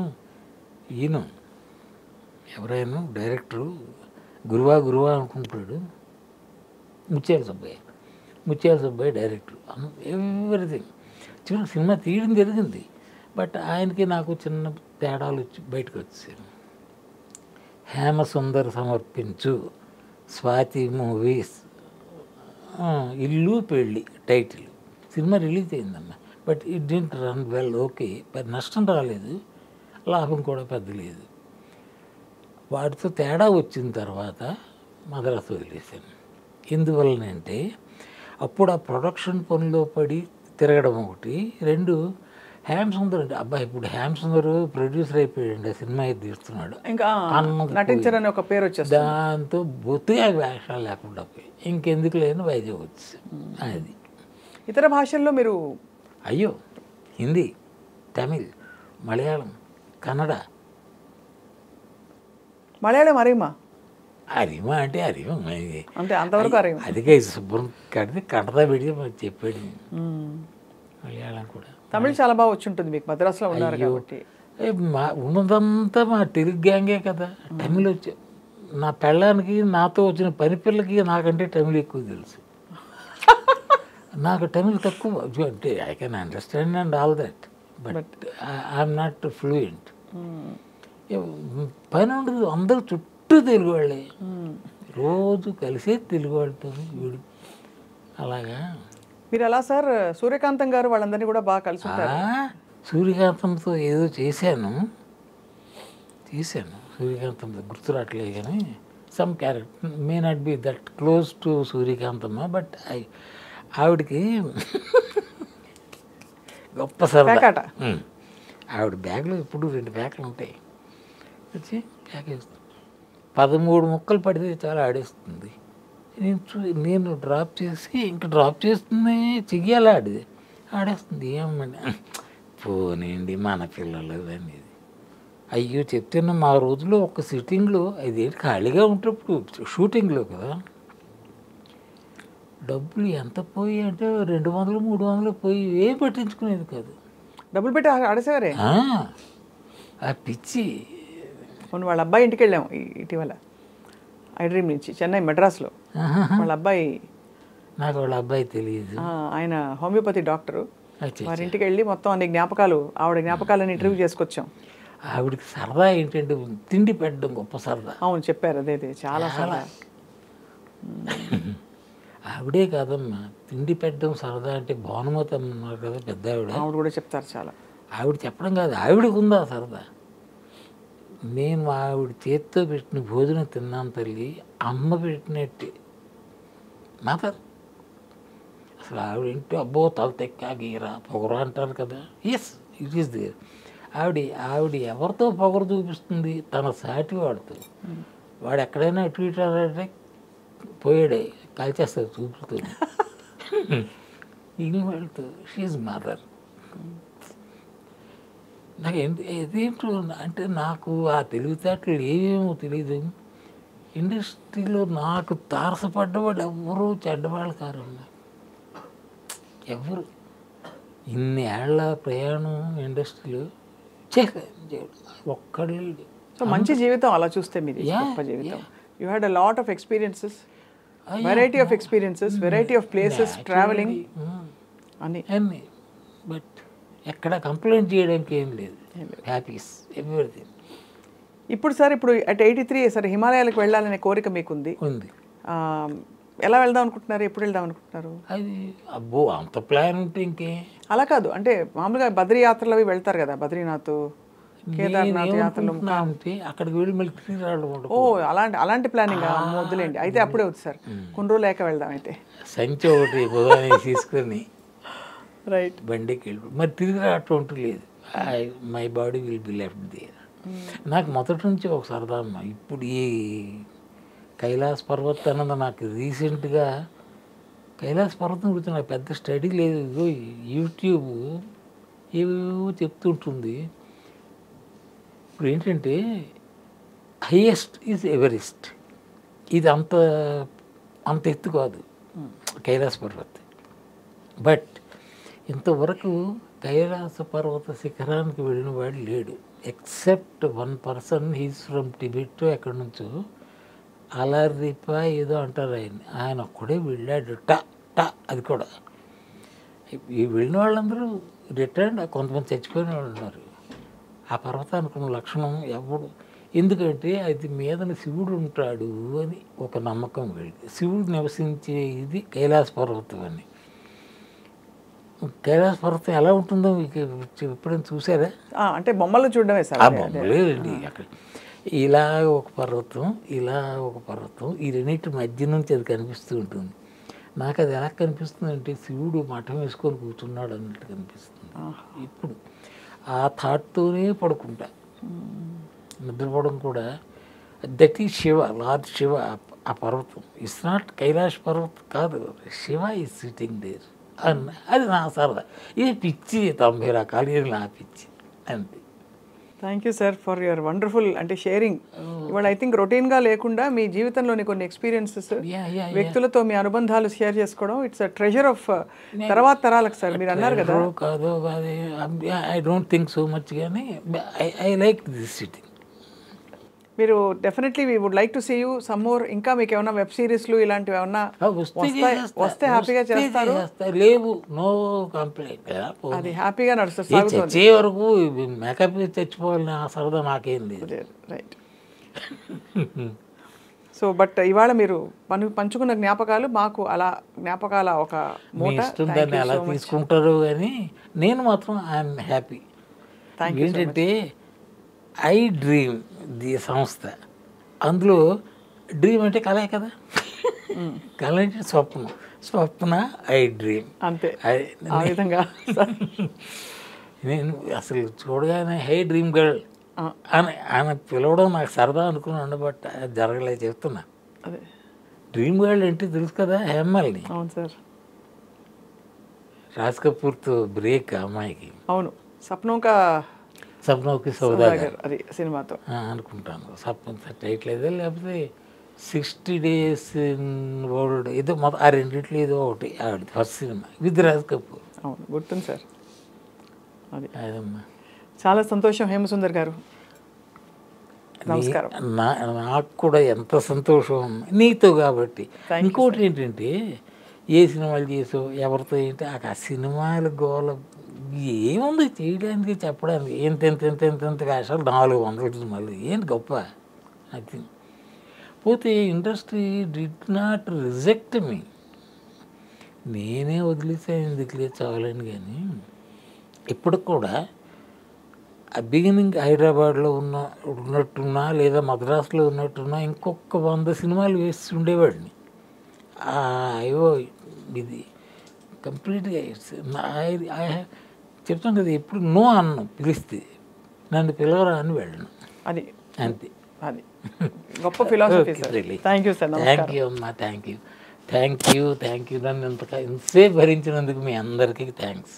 ఈయన ఎవరైనా డైరెక్టరు గురువా అనుకుంటాడు. ముత్యాల సుబ్బయ్య డైరెక్టర్, ఎవ్రీథింగ్. చివరికి సినిమా తీయడం జరిగింది. బట్ ఆయనకి నాకు చిన్న తేడాలు వచ్చి బయటకు వచ్చాను. హేమసుందర్ సమర్పించు స్వాతి మూవీస్, ఇల్లు పెళ్ళి టైటిల్. సినిమా రిలీజ్ అయిందమ్మా. But it didn't run well. Okay, నష్టం రాలేదు, లాభం కూడా పెద్ద లేదు. వాటితో తేడా వచ్చిన తర్వాత మద్రాసు వదిలేశాను. ఎందువల్లనంటే అప్పుడు ఆ ప్రొడక్షన్ పనిలో పడి తిరగడం ఒకటి, రెండు హేమసుందర్ అంటే అబ్బాయి ఇప్పుడు హేమసుందర్ ప్రొడ్యూసర్ అయిపోయాడు, ఆ సినిమా తీస్తున్నాడు. ఇంకా నటించరని ఒక పేరు వచ్చేసి దాంతో బొత్తిగా వేషాలు లేకుండా పోయి ఇంకెందుకు లేని వైజాగ్ వచ్చి. అది ఇతర భాషల్లో మీరు అయ్యో హిందీ, తమిళ్, మలయాళం, కన్నడ. మలయాళం అరిమా అంటే అరిమా అంతే, అంతవరకు అరిమా. అదికే శుభ్రం కడితే కడతా పెడితే చెప్పాడు. మలయాళం కూడా. తమిళ్ చాలా బాగా వచ్చి ఉంటుంది మీకు, మద్రాసులో ఉన్నారు కాబట్టి. ఉన్నదంతా మా తెలుగు గ్యాంగే కదా. తమిళ్ వచ్చి నా పెళ్ళానికి నాతో వచ్చిన పని పిల్లకి నాకంటే తమిళ్ ఎక్కువ తెలుసు. నాకు తమిళ్ తక్కువ. అంటే I can understand and all that, but I'm not fluent. పని ఉండదు, అందరూ చుట్టూ తెలుగు వాళ్ళే, రోజు కలిసే తెలుగు వాళ్ళతో వీడు. అలాగా మీరు అలా సార్ సూర్యకాంతం గారు వాళ్ళందరినీ కూడా బాగా కలిసి ఉంటారు. సూర్యకాంతంతో ఏదో చేశాను. సూర్యకాంతంతో గుర్తురాట్లేదు కానీ some character may not be that close to Suryakanthamma, but ఆవిడకి గొప్ప సరదా. ఆవిడ బ్యాగ్లో ఇప్పుడు 2 బ్యాగులు ఉంటాయి. వచ్చి బ్యాగ్ వేస్తుంది, 13 ముక్కలు పడితే చాలా ఆడేస్తుంది. నేను డ్రాప్ చేసి ఇంకా డ్రాప్ చేస్తుంది చెయ్యాలి, ఆడేస్తుంది. ఏమని పోనీండి మన పిల్లలు అనేది. అయ్యో చెప్తున్నా, మా రోజులో ఒక సిట్టింగ్లో అదేంటి ఖాళీగా ఉంటప్పుడు షూటింగ్లో కదా, డబ్బులు ఎంత పోయి అంటే 200-300 పోయి ఏం పట్టించుకునేది కాదు. డబ్బులు పెట్టి ఆడేసేవారే. ఆ పిచ్చి. మొన్న వాళ్ళ అబ్బాయి ఇంటికి వెళ్ళాము ఇటీవల, ఐ డ్రీమ్ నుంచి చెన్నై మెడ్రాస్లో. వాళ్ళ అబ్బాయి, నాకు వాళ్ళ అబ్బాయి తెలియదు, ఆయన హోమియోపతి డాక్టరు. వారి ఇంటికి వెళ్ళి మొత్తం అన్ని జ్ఞాపకాలు, ఆవిడ జ్ఞాపకాలను ఇంటర్వ్యూ చేసుకొచ్చాం. ఆవిడకి సరదా ఏంటంటే తిండి పెట్టడం గొప్ప సరదా. అవును చెప్పారు, అదే చాలా సరదా. ఆవిడే కాదమ్మా, తిండి పెట్టడం సరదా అంటే భానుమతి అన్నారు కదా పెద్ద ఆవిడ కూడా చెప్తారు చాలా. ఆవిడ చెప్పడం కాదు, ఆవిడకు ఉందా సరదా. నేను ఆవిడ చేత్తో పెట్టిన భోజనం తిన్నాను తల్లి, అమ్మ పెట్టినట్టు మదర్. అసలు ఆవిడ ఏంటో అబ్బో తల తెక్క గీరా పొగరు అంటారు కదా. Yes, it is there. ఆవిడ ఎవరితో పొగరు చూపిస్తుంది? తన సాటి వాడుతూ. వాడు ఎక్కడైనా ఇటు ఇటు అంటే పోయాడే కాల్చేస్తారు చూపుతూ. ఇన్ని వాడుతూ షీఈ్ మదర్. నాకు ఇదేంటో అంటే నాకు ఆ తెలివితేటలు ఏమేమో తెలియదు. ఇండస్ట్రీలో నాకు తారసపడ్డవాళ్ళు ఎవరు చెడ్డవాళ్ళు కారు, ఎవరు. ఇన్ని ఏళ్ల ప్రయాణం ఇండస్ట్రీలో ఒక్కడే. సో మంచి జీవితం అలా చూస్తే మీది, గొప్ప జీవితం. You had a lot of experiences, variety of experiences, variety of places, travelling అన్నీ. ఎక్కడ కంప్లైంట్ చేయడానికి ఏం లేదు. Happy's everything. ఇప్పుడు సార్ ఇప్పుడు అట్ 83 సార్ హిమాలయాలకు వెళ్ళాలనే కోరిక మీకుంది. ఉంది. ఎలా వెళ్దాం అనుకుంటున్నారు? ఎప్పుడు వెళ్దాం అనుకుంటున్నారు? అది అబ్బో అంత ప్లాన్ ఉంటే ఇంకే. అలా కాదు, అంటే మామూలుగా బద్రీ యాత్రలు అవి వెళ్తారు కదా, బద్రీనాథ్ కేదార్నాథ్ యాత్రలు అంటే అక్కడికి వెళ్ళి మళ్ళీ తిరిగి రావడం ఉండదు. ఓ అలాంటి ప్లానింగ్ వద్దులేండి. అయితే అప్పుడే వద్దు సార్, కొన్ని రోజులు లేక వెళ్దాం. అయితే సంచి ఒకటి బుధాన్ని తీసుకొని రైట్ బండికి వెళ్ళి మరి తిరిగి రావటం అంటూ లేదు. My body will be left there. నాకు మొదటి నుంచి ఒక సరదా అమ్మ. ఇప్పుడు ఈ కైలాస్ పర్వత్ అన్నది నాకు రీసెంట్గా కైలాస్ పర్వతం గురించి నాకు పెద్ద స్టడీ లేదు. ఇదిగో యూట్యూబ్ ఏవేవో చెప్తుంటుంది. ఇప్పుడు ఏంటంటే హైయెస్ట్ ఈజ్ ఎవరెస్ట్. ఇది అంత ఎత్తు కాదు కైలాస పర్వత్. బట్ ఇంతవరకు కైలాస పర్వత శిఖరానికి వెళ్ళిన వాడు లేడు, except one person. He's from Tibet, ఎక్కడి నుంచో అలరిపా ఏదో అంటారు ఆయన ఒక్కడే వెళ్ళాడు. అది కూడా ఈ వెళ్ళిన వాళ్ళందరూ రిటర్న్, కొంతమంది చచ్చిపోయిన వాళ్ళు ఉన్నారు. ఆ పర్వతానికి ఉన్న లక్షణం ఎవడు, ఎందుకంటే అది మీదన శివుడు ఉంటాడు అని ఒక నమ్మకం వెళ్ళి, శివుడు నివసించే ఇది కైలాస పర్వతం అని. కైలాస పర్వతం ఎలా ఉంటుందో మీకు ఎప్పుడైనా చూసారా? అంటే బొమ్మలు చూడడమే సార్. ఆ బొమ్మలేదండి. అక్కడ ఇలా ఒక పర్వతం, ఇలా ఒక పర్వతం, ఈ రెండింటి మధ్య నుంచి అది కనిపిస్తూ ఉంటుంది. నాకు అది ఎలా కనిపిస్తుంది అంటే శివుడు మఠం వేసుకొని కూర్చున్నాడు అన్నట్టు కనిపిస్తుంది. ఇప్పుడు ఆ థాట్తోనే పడుకుంటా, నిద్రపోవడం కూడా. That is Shiva, lord Shiva. ఆ పర్వతం ఇట్స్ నాట్ కైలాష్ పర్వతం కాదు, శివ ఈజ్ సిట్టింగ్ దేర్ అన్న. అది నా సరదా. ఇది పిచ్చి 90 రకాలు, ఇది నా పిచ్చి అంతే. Thank you sir for your wonderful అంటే షేరింగ్. ఇవాళ ఐ థింక్ రొటీన్గా లేకుండా మీ జీవితంలోని కొన్ని ఎక్స్పీరియన్సెస్, వ్యక్తులతో మీ అనుబంధాలు షేర్ చేసుకోవడం, ఇట్స్ అ ట్రెజర్ ఆఫ్ తర్వాత తరాలకు సార్. మీరు అన్నారు కదా. కాదు I don't think so much, కానీ ఐ లైక్ దిస్ సిటీ. మీరు definitely we would like to see you some more. ఇంకా మీకు ఏమైనా వెబ్ సిరీస్లు ఇలాంటివి ఏమన్నా వస్తే హ్యాపీగా చేస్తారు? లేవు, నో కంప్లైంట్. అది హ్యాపీగా నడుస్తుంది. చచ్చే వరకు మేకప్ చచ్చిపోవాలని ఆ సరదా నాకేం లేదు. రైట్. సో బట్ ఇవాళ మీరు పంచుకున్న జ్ఞాపకాలు మాకు అలా జ్ఞాపకాల ఒక మూట. దాన్ని అలా తీసుకుంటారు కానీ నేను మాత్రం ఐఎమ్ హ్యాపీ. ఏంటంటే ఐ డ్రీమ్ ది సంస్థ, అందులో డ్రీమ్ అంటే కలే కదా, కళ అంటే స్వప్న ఐ డ్రీమ్ అంతే. ఆ విధంగా నేను అసలు చూడగానే హై డ్రీమ్ గర్ల్ అని ఆయన పిలవడం నాకు సరదా అనుకున్నాను. బట్ అది జరగలేదు, చెప్తున్నా. అదే డ్రీమ్ గర్ల్ అంటే తెలుసు కదా, హేమల్ని. అవును సార్. రాజ్ కపూర్తో బ్రేక్ అమ్మాయికి. అవును, సప్నోకి సౌదాగర్ అది సినిమాతో అనుకుంటాను. టైటిల్ ఏదో, లేకపోతే 60 days ఇన్ వరల్డ్ ఏదో, మొత్తం ఆ రెండిట్లో ఏదో ఒకటి ఆవిడ first cinema with Raj Kapoor. అవును, గుర్తుంది సార్. అది అదమ్మా. చాలా సంతోషం హేమసుందర్ గారు, నమస్కారం. నాకు కూడా ఎంత సంతోషం నీతో కాబట్టి. ఇంకోటి ఏంటంటే ఏ సినిమాలు చేసావు, ఎవరితో ఏంటి, ఆ సినిమాల గోల ఏముంది చేయడానికి, చెప్పడానికి. ఎంత వేషాలు, 400 సినిమాలు, ఏంటి గొప్ప. అది పోతే ఇండస్ట్రీ డిడ్ నాట్ రిజెక్ట్ మీ. నేనే వదిలేసాను, ఎందుకులే చాలని. కానీ ఇప్పుడు కూడా ఆ బిగినింగ్ హైదరాబాద్లో ఉన్నట్టున్నా, లేదా మద్రాసులో ఉన్నట్టున్నా ఇంకొక 100 సినిమాలు వేసి ఉండేవాడిని. అయ్యో ఇది కంప్లీట్గా చెప్తాను కదా, ఎప్పుడు నో అన్ను, పిలిస్తే నన్ను పిలవరా అని వెళ్ళను. అది అంతే. అది గొప్ప philosophy. Thank you sir. Thank you అమ్మా, థ్యాంక్ యూ. నన్ను ఇంతసేపు భరించినందుకు మీ అందరికీ థ్యాంక్స్.